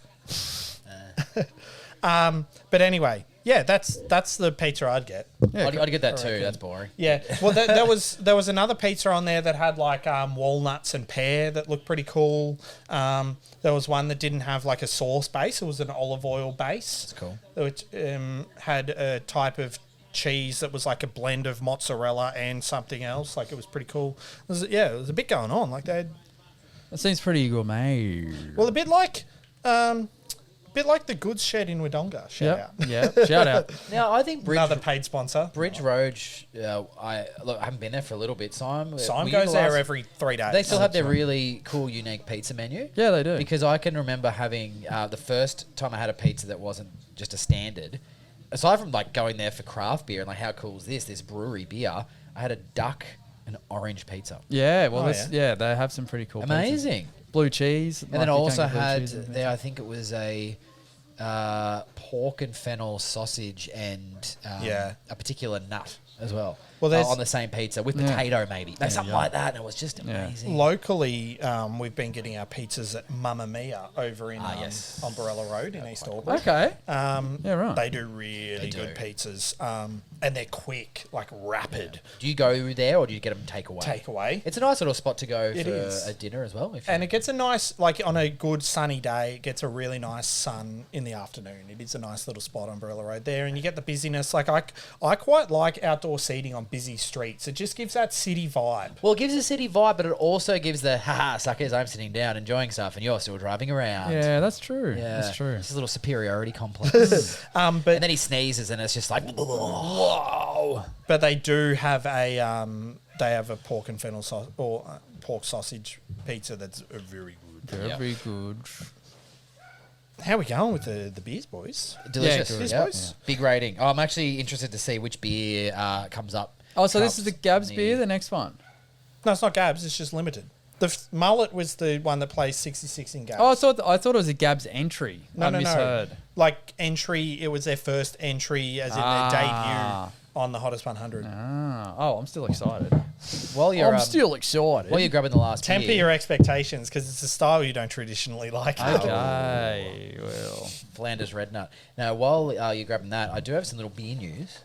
But anyway, yeah, that's the pizza I'd get. Yeah, I'd get that too. That's boring. Yeah. Well, there was another pizza on there that had like walnuts and pear that looked pretty cool. There was one that didn't have like a sauce base. It was an olive oil base. That's cool. Which had a type of cheese that was like a blend of mozzarella and something else. Like it was pretty cool. It was a bit going on. Like That seems pretty gourmet. well, a bit like the goods shed in Wodonga. Shout out. Yeah. Shout out. Now, I think Another paid sponsor. Bridge Road, I haven't been there for a little bit. Simon Goes there every 3 days. They still have their really cool, unique pizza menu. Yeah, they do. Because I can remember having the first time I had a pizza that wasn't just a standard. Aside from like going there for craft beer and like how cool is this brewery beer, I had a duck and orange pizza. Yeah, well, Oh, they have some pretty cool pizzas. Amazing. Blue cheese. And then I also had there, I think it was a pork and fennel sausage and a particular nut as well. Well, there's- on the same pizza with potato maybe. Like something like that. And it was just amazing. Locally, we've been getting our pizzas at Mamma Mia over in yes. Umbrella Road in East Albury. Okay. Yeah, right. They do really good pizzas, and they're quick, like rapid. Do you go there or do you get them takeaway? Takeaway. It's a nice little spot to go It for is. a dinner as well. And it gets a nice, like on a good sunny day, it gets a really nice sun in the afternoon. It is a nice little spot, Umbrella Road there, and you get the busyness. Like I quite like outdoor seating on busy streets. It just gives that city vibe. Well, it gives a city vibe, but it also gives the haha suckers. I'm sitting down enjoying stuff, and you're still driving around. Yeah, that's true. Yeah, That's true. It's a little superiority complex. But and then he sneezes, and it's just like, whoa. But they do have a pork and fennel pork sausage pizza that's very good. Very good. How are we going with the beers, boys? Delicious. good. Beers, Yep. boys? Big rating. Oh, I'm actually interested to see which beer comes up. Oh, so this is the Gabs on beer, the next one? No, it's not Gabs. It's just limited. The mullet was the one that plays 66 in Gabs. Oh, I thought it was a Gabs entry. I no. misheard. Like entry, it was their first entry, as in their debut on the Hottest 100. Oh, I'm still excited. While you're still excited. while you're grabbing the last Temper beer, your expectations because it's a style you don't traditionally like. Okay, well. Flanders Red Nut. Now, while you're grabbing that, I do have some little beer news.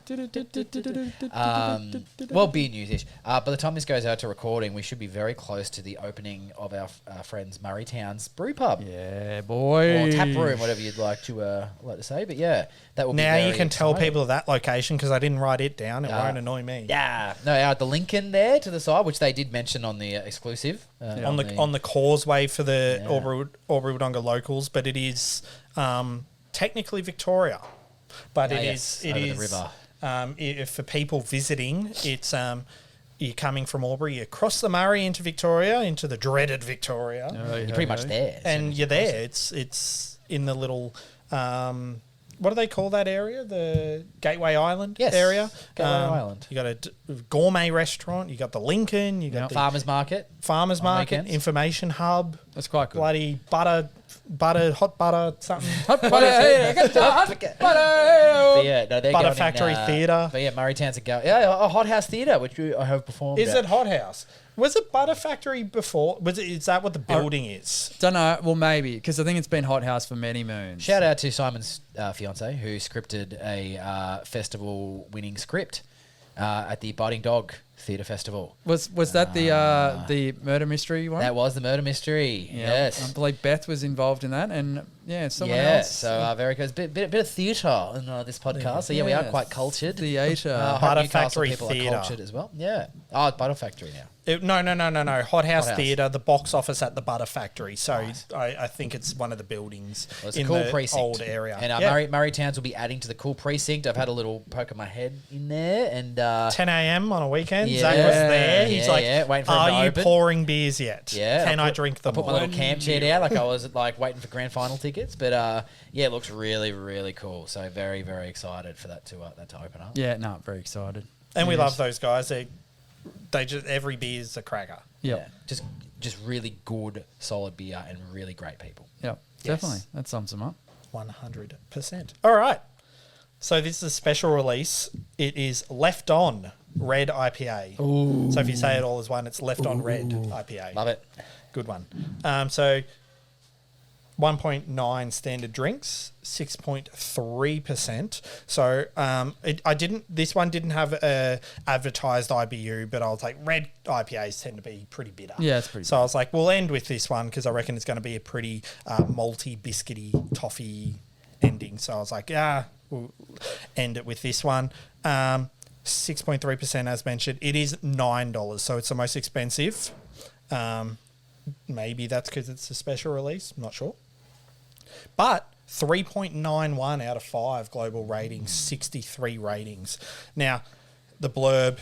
Well, beer news-ish. By the time this goes out to recording, we should be very close to the opening of our friends Murraytown's brew pub. Yeah, boy. Or tap room, whatever you'd like to say. But yeah, that will be Now very you can tell exciting. people that location because I didn't write it down. It won't annoy me. Yeah, no, the Lincoln there to the side, which they did mention on the exclusive On the causeway for the Yeah. Albury Wodonga locals, but it is technically Victoria. But it is over the river. If for people visiting, it's you're coming from Albury, you cross the Murray into Victoria, into the dreaded Victoria, You're pretty much there, and you're there. It's in the little. What do they call that area? The Gateway Island area. Gateway Island. You got a gourmet restaurant. You got the Lincoln. You got the Farmers Market. farmers on market, weekends. information hub, That's quite good. bloody hot butter, something. But yeah, no, they're Butter going Factory in, Theatre. But yeah, Murraytown's a Hot House Theatre, which I have performed. Is at. it Hot House? Was it Butter Factory before? Is that what the building is? Don't know. Well, maybe because I think it's been Hot House for many moons. Shout out to Simon's fiance who scripted a festival-winning script at the Biting Dog Theatre Festival. Was that the murder mystery one? That was the murder mystery. Yeah. Yes. I believe Beth was involved in that, and someone Yeah, else. so very good. Bit of theatre in this podcast. So we are quite cultured. Theatre. Butter Newcastle Factory people Theatre. are cultured as well. Yeah. Oh, Butter Factory now. No. Hot House House. Theatre, the box office at the Butter Factory. So Nice. I think it's one of the buildings Well, it's a in cool the precinct. old area. And Murray Towns will be adding to the cool precinct. I've had a little poke of my head in there. And 10 a.m. on a weekend. Yeah. Zach was there. He's Yeah, like, yeah, waiting for him are to you open." pouring beers yet? yeah. Can I put- drink them I put my all? little camp chair down like I was like waiting for grand final tickets. But it looks really, really cool. So very, very excited for that to open up. Yeah, no, very excited. And we Yes. love those guys. They just, every beer is a cracker. Yep. Yeah. Just really good, solid beer and really great people. Yep. Yes. Definitely. That sums them up. 100%. All right. So this is a special release. It is Left On Red IPA. Ooh. So if you say it all as one, it's Left On Red IPA. Love it. Good one. So 1.9 standard drinks, 6.3%. So this one didn't have a advertised IBU, but I was like, red IPAs tend to be pretty bitter. Yeah, it's pretty So I was like, we'll end with this one because I reckon it's going to be a pretty malty, biscuity, toffee ending. So I was like, we'll end it with this one. 6.3% as mentioned. It is $9, so it's the most expensive. Maybe that's because it's a special release. I'm not sure. But 3.91 out of 5 global ratings, 63 ratings. Now, the blurb,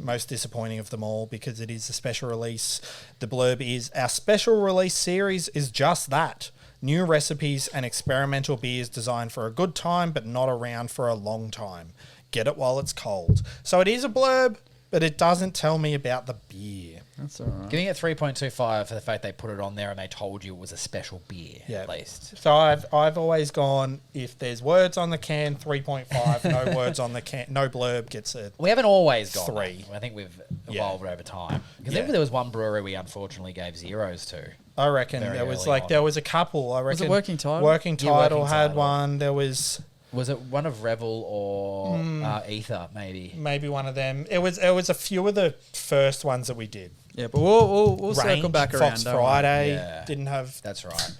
most disappointing of them all because it is a special release. The blurb is, our special release series is just that. New recipes and experimental beers designed for a good time but not around for a long time. Get it while it's cold. So it is a blurb, but it doesn't tell me about the beer. That's all right. Giving it 3.25 for the fact they put it on there and they told you it was a special beer, at least. So I've always gone, if there's words on the can, 3.5. No words on the can, no blurb gets a... We haven't always gone 3. that. I think we've evolved over time. Because Yeah. there was one brewery we unfortunately gave zeros to. I reckon Very there was early like on. there was a couple. I reckon it Working Title? Working Yeah, Title Working had Title. one. There was Was it one of Revel or Ether, maybe? maybe one of them. It was a few of the first ones that we did. Yeah, but we'll circle Range, back Fox around. don't worry. Friday Yeah. didn't have. That's right.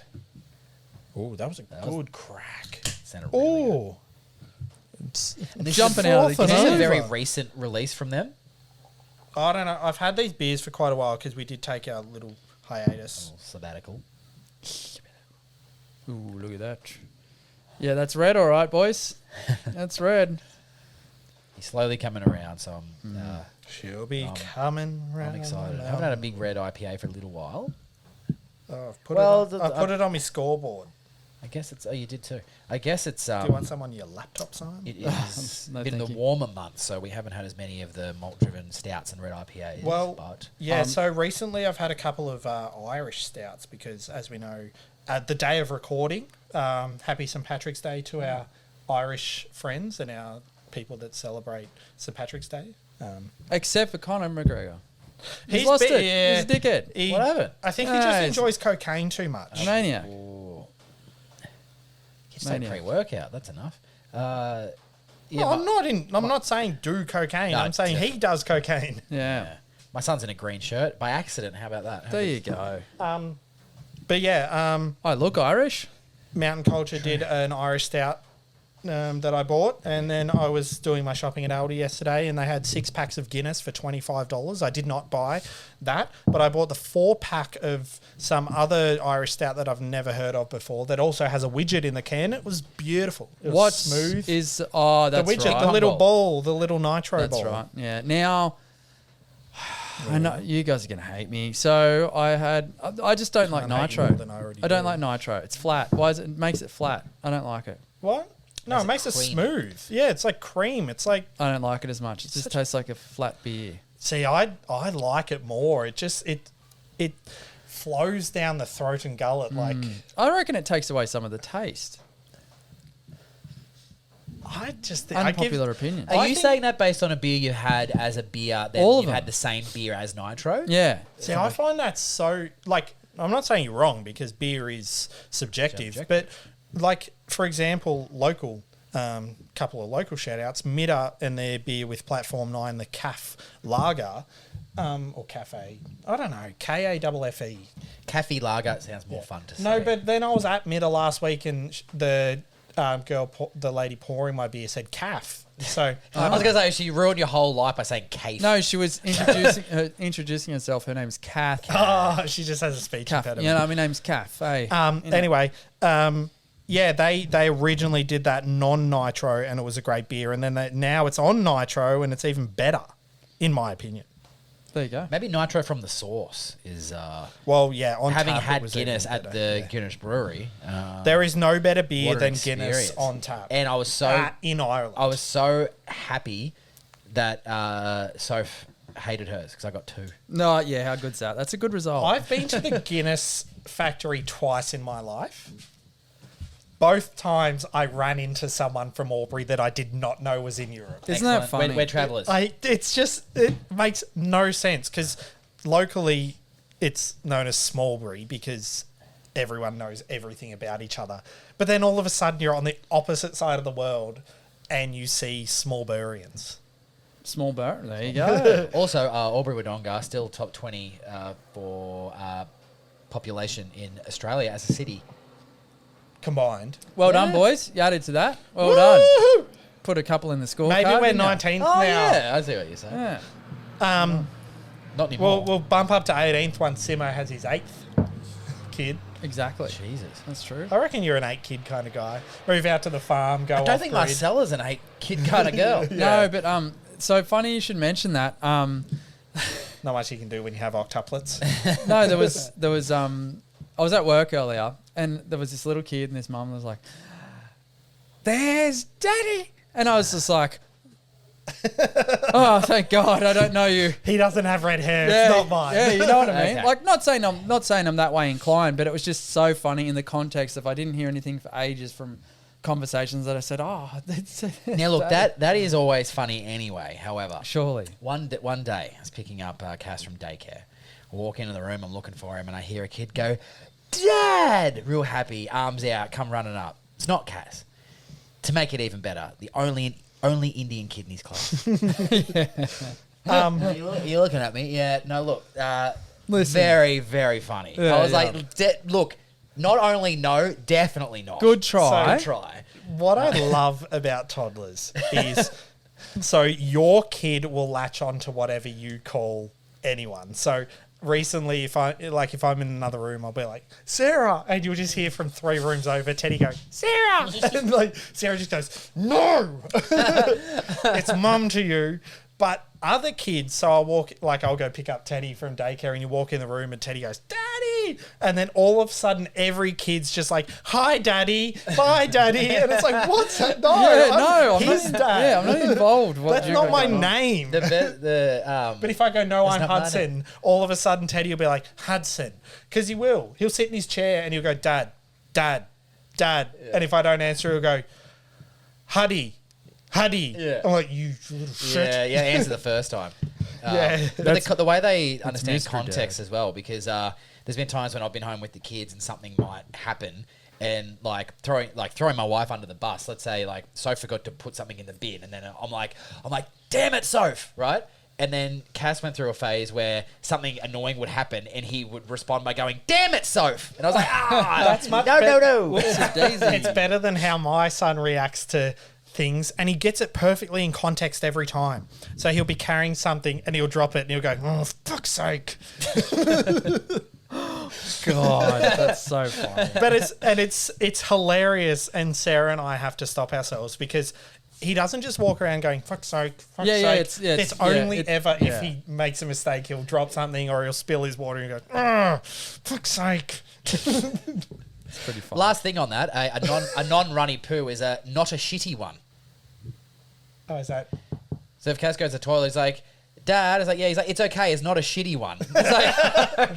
Oh, that was a was- good crack. Sounded really good. Oh, And this Jumping is, out of the This is can. a very recent release from them. I don't know. I've had these beers for quite a while because we did take our little hiatus. Sabbatical. Ooh, look at that. Yeah, that's red, all right, boys. That's red. He's slowly coming around, so She'll be coming round. I'm excited. I haven't had a big red IPA for a little while. Oh, I've put, Well, it, on, I've put it on my scoreboard. I guess it's... Oh, you did too. I guess it's... Do you want some on your laptop, Simon? It is No, been the thank you. warmer months, so we haven't had as many of the malt-driven stouts and red IPAs. Well, but yeah, so recently I've had a couple of Irish stouts because, as we know, the day of recording, happy St. Patrick's Day to our Irish friends and our people that celebrate St. Patrick's Day. Except for Conor McGregor. He's He's lost bit- it. yeah. He's a dickhead. He- What happened? I think he Ah, just it's- enjoys cocaine too much. A maniac. Ooh. Just take Maniac. pre-workout. That's enough. Yeah, No, I'm not saying do cocaine. No, I'm saying he does cocaine. Yeah. my son's in a green shirt by accident. How about that? There you go. But yeah, I look Irish. Mountain Culture did an Irish stout that I bought, and then I was doing my shopping at Aldi yesterday, and they had 6 packs of Guinness for $25. I did not buy that, but I bought the 4-pack of some other Irish stout that I've never heard of before that also has a widget in the can. It was beautiful. It was What smooth. is? The That's widget, right. the little ball. ball, the little nitro That's ball. right. Yeah. Now, I know you guys are gonna hate me. So I just don't like I hate you nitro. more than I already I don't do. like nitro. It's flat. Why is it? It makes it flat. I don't like it. What? No, it makes it creamy. smooth. Yeah, it's like cream. It's like, I don't like it as much. It just tastes like a flat beer. see, I like it more. It just it flows down the throat and gullet like. I reckon it takes away some of the taste. I just think I give, Unpopular opinion. Are I you think- saying that based on a beer you had as a beer that All of you them. had the same beer as Nitro? Yeah. See, I find that so like I'm not saying you're wrong because beer is subjective, but like for example, local couple of local shout-outs. Midder and their beer with Platform 9, the CAF Lager, or Cafe. I don't know. K-A-F-F-E. Cafe lager sounds more fun to say. No, but then I was at Midder last week and the the lady pouring my beer said CAF. So I was going to say, she ruined your whole life by saying Cafe. No, she was introducing herself. Her name's Kath. oh, she just has a speech Kath. impediment. Yeah, no, my name's Kath. Hey. Anyway, yeah, they originally did that non-nitro and it was a great beer, and then now it's on nitro and it's even better, in my opinion. There you go. Maybe nitro from the source is... well, yeah, on having tap, had it was Guinness even at better. the Yeah. Guinness brewery. There is no better beer what an than Guinness experience. on tap. And I was so... in Ireland. I was so happy that Soph hated hers because I got 2. No, yeah, how good's that? That's a good result. I've been to the Guinness factory twice in my life. Both times I ran into someone from Albury that I did not know was in Europe. Isn't that funny? We're travellers. It makes no sense because locally it's known as Smallbury because everyone knows everything about each other. But then all of a sudden you're on the opposite side of the world and you see Smallburians. Small bar. There you go. Also, Albury Wodonga still top 20 for population in Australia as a city. Combined. Well done, boys. You added to that. Well done. Put a couple in the scorecard. Maybe we're didn't ya? 19th Oh, now. yeah. I see what you're saying. Yeah. Not anymore. We'll bump up to 18th once Simo has his 8th kid. Exactly. Jesus. That's true. I reckon you're an 8 kid kind of guy. Move out to the farm, go I don't off think grid. Marcella's an 8 kid kind of girl. No, but so funny you should mention that. Not much you can do when you have octuplets. No, there was I was at work earlier and there was this little kid and this mum was like, "There's Daddy," and I was just like, "Oh, thank God, I don't know you." He doesn't have red hair. It's not mine. Yeah, you know what I mean. Okay. Like, not saying I'm that way inclined, but it was just so funny in the context of I didn't hear anything for ages from conversations that I said, "Oh, that's Now, look, that is always funny anyway. However, surely." one day I was picking up Cass from daycare. I walk into the room, I'm looking for him, and I hear a kid go, "Dad!" Real happy, arms out, come running up. It's not Cass. To make it even better, the only Indian kid in his class. You're looking at me. Yeah, no, look. Listen. Very, very funny. Yeah, I was yeah. like, look, not only no, definitely not. Good try. Good try. What I love about toddlers is, so your kid will latch on to whatever you call anyone. So recently, if I'm in another room, I'll be like, "Sarah," and you'll just hear from 3 rooms over Teddy go, "Sarah," and like Sarah just goes, "No," it's mum to you. But other kids, so I'll go pick up Teddy from daycare, and you walk in the room, and Teddy goes, "Daddy," and then all of a sudden, every kid's just like, "Hi, Daddy, bye, Daddy," and it's like, "What's that? No, I'm I'm his not, dad. Yeah, I'm not involved. What That's you not got my going on. name." But if I go, "No, It's I'm not my Hudson," all of a sudden Teddy will be like, "Hudson," because he will. He'll sit in his chair and he'll go, "Dad, Dad, Dad," and if I don't answer, he'll go, "Huddy, Huddy." Yeah. I'm like, "You little shit." Yeah, answer the first time. Yeah. But the way they understand mystery context dad. as well, because there's been times when I've been home with the kids and something might happen, and throwing my wife under the bus. Let's say Soph forgot to put something in the bin, and then I'm like, "Damn it, Soph!" Right? And then Cass went through a phase where something annoying would happen, and he would respond by going, "Damn it, Soph!" And I was like, That's much no. Whoopsie daisy. It's better than how my son reacts to things, and he gets it perfectly in context every time. So he'll be carrying something and he'll drop it and he'll go, "Oh, fuck's sake." God, that's so funny. But it's hilarious, and Sarah and I have to stop ourselves because he doesn't just walk around going, "Fuck's sake, fuck's sake." It's only ever if he makes a mistake, he'll drop something or he'll spill his water and go, "Oh, fuck's sake." It's pretty funny. Last thing on that, a non-runny poo is not a shitty one. Oh, is that? So if Cass goes to the toilet, he's like, "Dad," it's like, "Yeah," he's like, "It's okay, it's not a shitty one." It's like,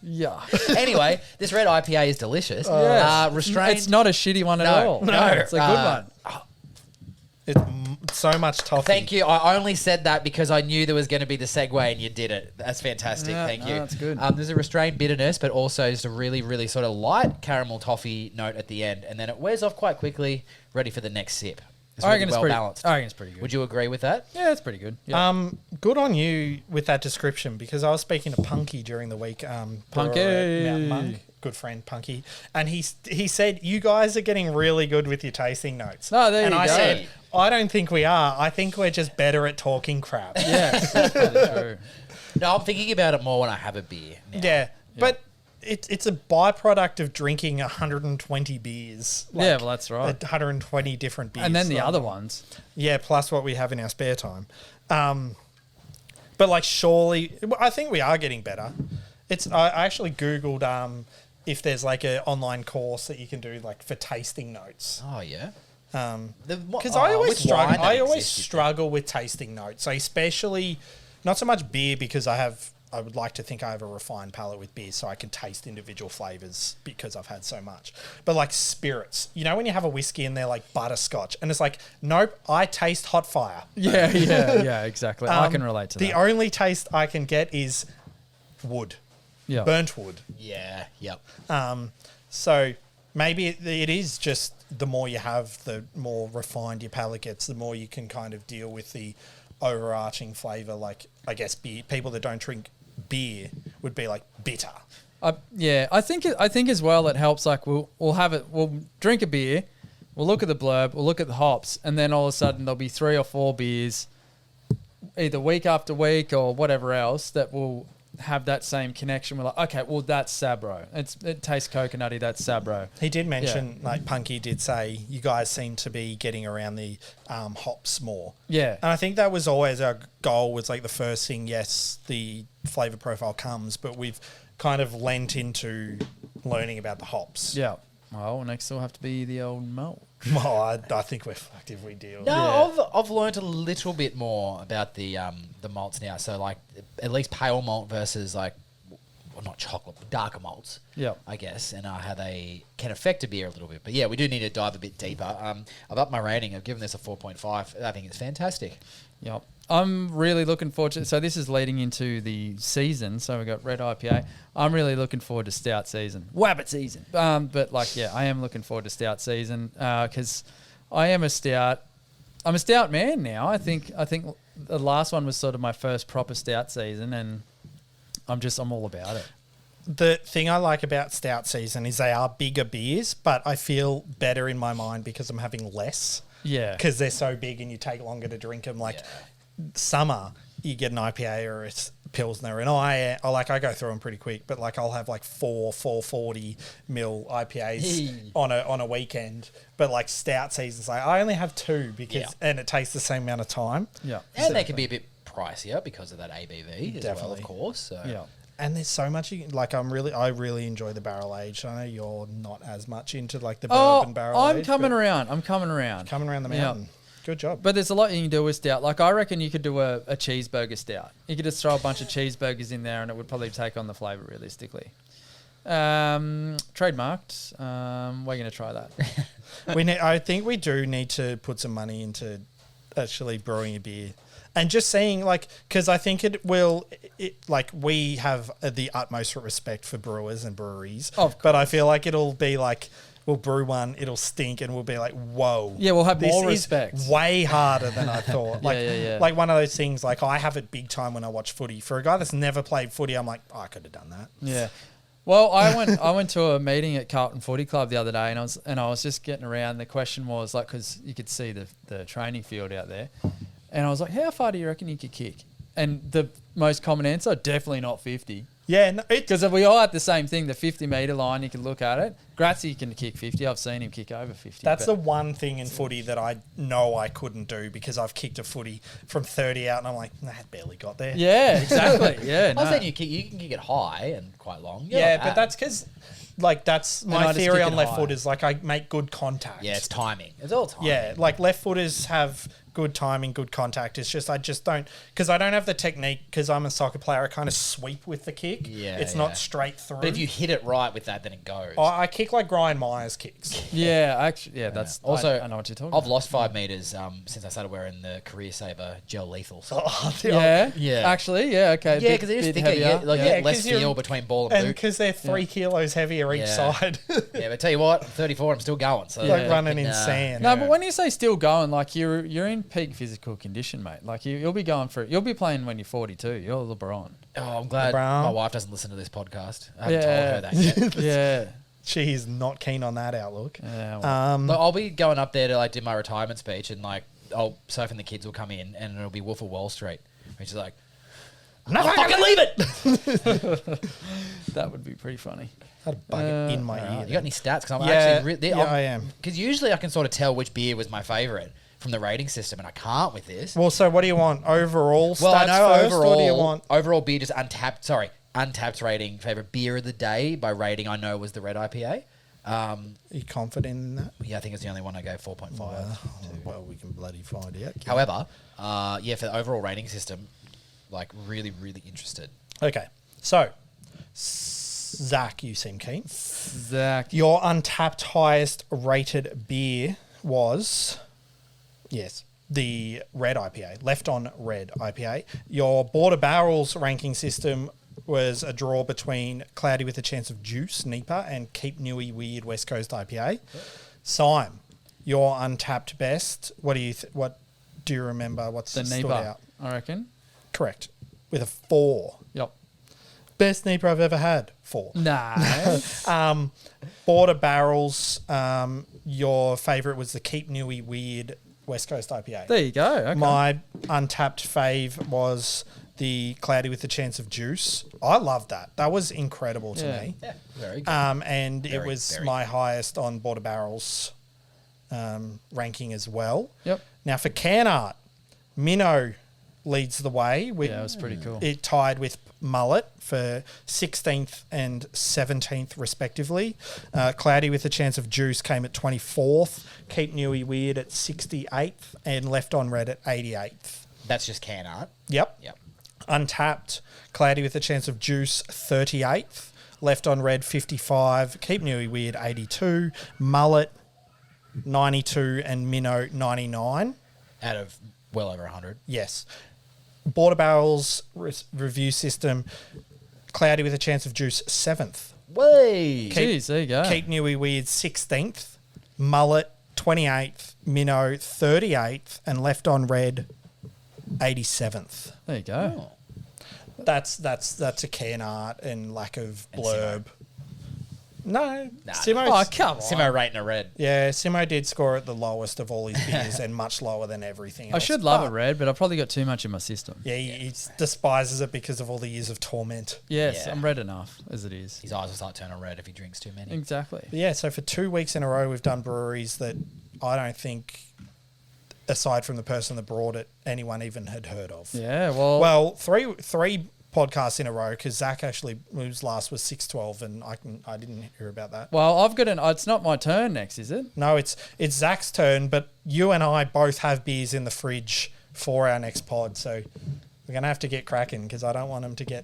Yeah. anyway, this red IPA is delicious. Yes. Restrained. It's not a shitty one at No, all. no. It's a good one. It's so much toffee. Thank you. I only said that because I knew there was going to be the segue and you did it. That's fantastic. Yeah, Thank you. that's good. There's a restrained bitterness, but also just a really, really sort of light caramel toffee note at the end. And then it wears off quite quickly, ready for the next sip. It's I really reckon well it's pretty. balanced. I reckon it's pretty good. Would you agree with that? Yeah, it's pretty good. Yeah. Good on you with that description because I was speaking to Punky during the week. Punky. brewer at Mountain Monk, good friend Punky, and he said you guys are getting really good with your tasting notes. Oh, there and you I go. said I don't think we are. I think we're just better at talking crap. Yes, that's probably true. No, I'm thinking about it more when I have a beer. Now. Yeah, but it's a byproduct of drinking 120 beers. Yeah, well, that's right. 120 different beers. And then the So, other ones. yeah, plus what we have in our spare time. But like, surely, I think we are getting better. I actually Googled if there's like an online course that you can do like for tasting notes. Oh, yeah. Because I always with wine struggle. that I always exists, struggle with tasting notes. So especially, not so much beer because I would like to think I have a refined palate with beer, so I can taste individual flavors because I've had so much. But like spirits, you know, when you have a whiskey and they're like butterscotch, and it's like, nope, I taste hot fire. Yeah, exactly. I can relate to The that. only taste I can get is wood, Yeah. burnt wood. Yeah, yep. So maybe it is just the more you have, the more refined your palate gets, the more you can kind of deal with the overarching flavor. Like, I guess people that don't drink beer would be like bitter. Yeah, I think as well it helps. Like we'll drink a beer, we'll look at the blurb, we'll look at the hops, and then all of a sudden there'll be 3 or 4 beers, either week after week or whatever else, that will have that same connection. We're like, okay, well that's Sabro. It tastes coconutty. That's Sabro. He did mention, like Punky did say, you guys seem to be getting around the hops more. Yeah, And I think that was always our goal, was like the first thing, yes, the flavour profile comes, but we've kind of lent into learning about the hops. yeah. Well, next will have to be the old malt. Well, I think we're fucked if we do. No, I've learned a little bit more about the malts now. So like at least pale malt versus like, well, not chocolate, but darker malts. Yeah. I guess, and how they can affect a beer a little bit. But yeah, we do need to dive a bit deeper. I've upped my rating. I've given this a 4.5. I think it's fantastic. Yep. I'm really looking forward to. So this is leading into the season. So we've got red IPA. I'm really looking forward to stout season, Wabbit season. But like, yeah, I am looking forward to stout season because I am a stout. I'm a stout man now. I think the last one was sort of my first proper stout season, and I'm all about it. The thing I like about stout season is they are bigger beers, but I feel better in my mind because I'm having less. Yeah. Because they're so big and you take longer to drink them. Like summer, you get an IPA or it's Pilsner, and I go through them pretty quick. But like I'll have like 440 ml IPAs on a weekend. But like stout seasons, like I only have 2 because and it takes the same amount of time. Yeah. And they can be a bit pricier because of that ABV as well, of course. So. Yeah. And there's so much like I really enjoy the barrel aged. I know you're not as much into like the bourbon barrel aged. I'm coming around. Coming around the mountain. Good job. But there's a lot you can do with stout. Like I reckon you could do a cheeseburger stout. You could just throw a bunch of cheeseburgers in there and it would probably take on the flavour realistically. Trademarked. We're going to try that. I think we do need to put some money into actually brewing a beer. And just seeing, like, because I think we have the utmost respect for brewers and breweries. But I feel like it'll be like, we'll brew one, it'll stink, and we'll be like, whoa. Yeah, we'll have this more is respect. Way harder than I thought. Like, Yeah. like one of those things, like, I have it big time when I watch footy. For a guy that's never played footy, I'm like, oh, I could have done that. Yeah. Well, I went to a meeting at Carlton Footy Club the other day, and I was just getting around. The question was like, because you could see the training field out there, and I was like, how far do you reckon you could kick? And the most common answer, definitely not 50. Yeah, Because if we all had the same thing, the 50-metre line, you can look at it. Grazzi can kick 50. I've seen him kick over 50. That's the one thing in footy that I know I couldn't do because I've kicked a footy from 30 out and I'm like, nah, it barely got there. Yeah, exactly. Yeah, I was saying you can kick it high and quite long. You're Yeah, not but bad. that's because, like, that's I my just theory kick on it left high. footers. Like, I make good contact. Yeah, it's timing. It's all timing. Yeah, like left footers have good timing, good contact. It's just I just don't, because I don't have the technique, because I'm a soccer player. I kind of sweep with the kick. Yeah, it's not straight through. But if you hit it right with that, then it goes. I kick like Brian Myers kicks. Yeah, actually, that's Also, I know what you're talking I've about. lost 5 meters since I started wearing the Career Saver Gel Lethals. Yeah, actually, yeah, okay. Yeah, because it is bit thicker. heavier. You Yeah, get less 'cause you're- feel between ball and And boot. because they're 3 kilos heavier each Yeah. side. Yeah, but tell you what, 34, I'm still going. So like Yeah. running in sand. No, but when you say still going, like you're in peak physical condition, mate. Like you'll be going for it. You'll be playing when you're 42. You're LeBron. Oh, I'm glad LeBron. my wife doesn't listen to this podcast. I haven't told her that yet. Yeah. She is not keen on that outlook. Yeah. Well, Look, I'll be going up there to like do my retirement speech, and like Soph and the kids will come in, and it'll be Wolf of Wall Street, which is like, No, I'll fucking leave it. that would be pretty funny. I had a bug in my ear. You got any stats? Because I'm Yeah, actually I am. Because usually I can sort of tell which beer was my favorite from the rating system, and I can't with this. Well, so what do you want? Overall stats Well, I know first, overall. or do you want... Overall beer, just Untapped rating favorite beer of the day by rating. I know was the red IPA. Are you confident in that? Yeah, I think it's the only one I gave 4.5. Well, we can bloody find out. However, yeah, for the overall rating system, like really, really interested. Okay, so Zach, you seem keen. Zach. Your Untapped highest rated beer was, yes, the red IPA, Left on Red IPA. Your Border Barrels ranking system was a draw between Cloudy with a Chance of Juice, NEPA, and Keep Newy Weird West Coast IPA. Syme, your Untapped best. What do you remember? What's The stood NEPA, out? I reckon. Correct, with a 4. Yep. Best NEPA I've ever had. 4. Nah. Border Barrels, your favourite was the Keep Newy Weird West Coast IPA. There you go. Okay. My Untapped fave was the Cloudy with a Chance of Juice. I loved that. That was incredible to me. Yeah, very good. And it Very, was very my highest on Border Barrels ranking as well. Yep. Now for can art, Minnow leads the way. With, Yeah, it was pretty cool. It tied with Mullet for 16th and 17th respectively. Cloudy with a Chance of Juice came at 24th. Keep Newy Weird at 68th. And Left on Red at 88th. That's just can art. Yep. Yep. Untapped, Cloudy with a Chance of Juice 38th. Left on Red 55. Keep Newy Weird 82. Mullet 92. And Minnow 99. Out of well over 100. Yes. Border Barrels review system, Cloudy with a Chance of Juice 7th. Way. Jeez, there you go. Keep Newy Weird 16th. Mullet 28th. Minnow 38th. And Left on Red 87th. There you go. Oh. That's a can art and lack of And blurb. No, Nah, Simo. Oh, come on. Simo rating a red. Yeah, Simo did score at the lowest of all his beers and much lower than everything else. I should love a red, but I've probably got too much in my system. Yeah, he despises it because of all the years of torment. Yes, Yeah. I'm red enough as it is. His eyes will start turning red if he drinks too many. Exactly. But yeah, so for 2 weeks in a row, we've done breweries that I don't think, aside from the person that brought it, anyone even had heard of. Yeah, well, Well, three podcasts in a row, because Zach actually, whose last was 612, and I didn't hear about that. I've got it's not my turn next, is it? No, it's Zach's turn, but you and I both have beers in the fridge for our next pod, so we're going to have to get cracking, because I don't want them to get...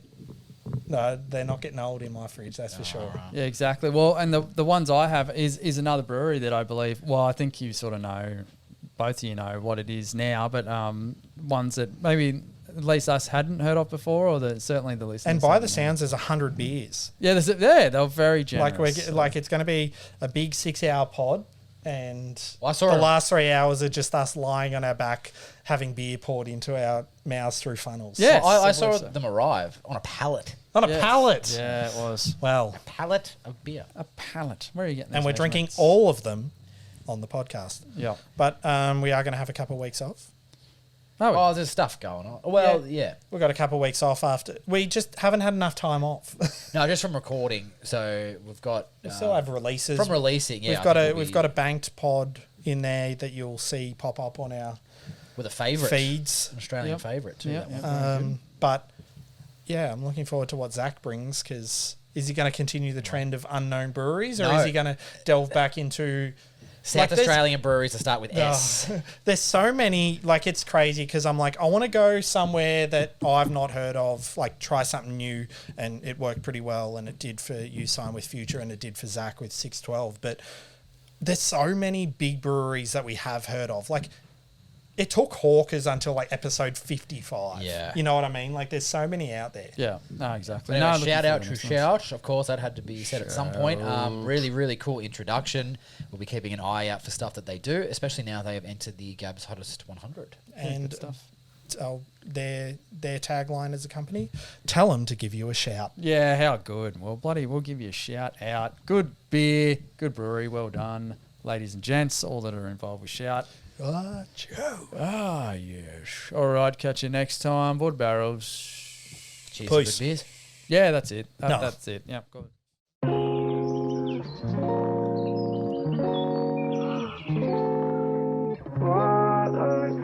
No, they're not getting old in my fridge, that's for sure. Right. Yeah, exactly. Well, and the ones I have is another brewery that I believe, well, I think you sort of know, both of you know what it is now, but ones that maybe at least us hadn't heard of before, or certainly the listeners. And by the hadn't. sounds, there's 100 beers. Yeah, they're very generous. Like it's going to be a big 6-hour pod, and Well, I saw the it. last 3 hours are just us lying on our back, having beer poured into our mouths through funnels. Yeah. Yes, I I saw believe so. them arrive on a pallet. On a Yes. pallet. Yeah, it was. Well, Pallet of beer. A pallet. Where are you getting and those we're drinking measurements? all of them on the podcast. Yeah. But we are going to have a couple of weeks off. No, Oh, there's stuff going on. Well, yeah. We've got a couple of weeks off after. We just haven't had enough time off. No, just from recording. So we've got... We still have releases. From releasing, yeah. We've got a banked pod in there that you'll see pop up on our With a favourite. feeds. An Australian Yep. favourite, too. Yep, that yep. one. But yeah, I'm looking forward to what Zach brings, because is he going to continue the trend of unknown breweries, or No. is he going to delve back into South there's- Australian breweries that start with S. There's so many, like, it's crazy because I'm like, I want to go somewhere that I've not heard of, like, try something new, and it worked pretty well, and it did for you, Sign with Future, and it did for Zach with 612. But there's so many big breweries that we have heard of. Like, it took Hawkers until, like, episode 55. Yeah. You know what I mean? Like, there's so many out there. Yeah, no, exactly. Anyway, No, looking shout out forward to this one. Shout. Of course, that had to be said at some point. Really, really cool introduction. We'll be keeping an eye out for stuff that they do, especially now they have entered the Gab's Hottest 100. And good stuff. Their tagline as a company, tell them to give you a shout. Yeah, how good. Well, we'll give you a shout out. Good beer, good brewery, well done. Ladies and gents, all that are involved with Shout. Joe. Ah, yes. All right, catch you next time. Board barrels. Cheers, Peace. good beers. Yeah, that's it. No. That's it. Yeah, good. Father,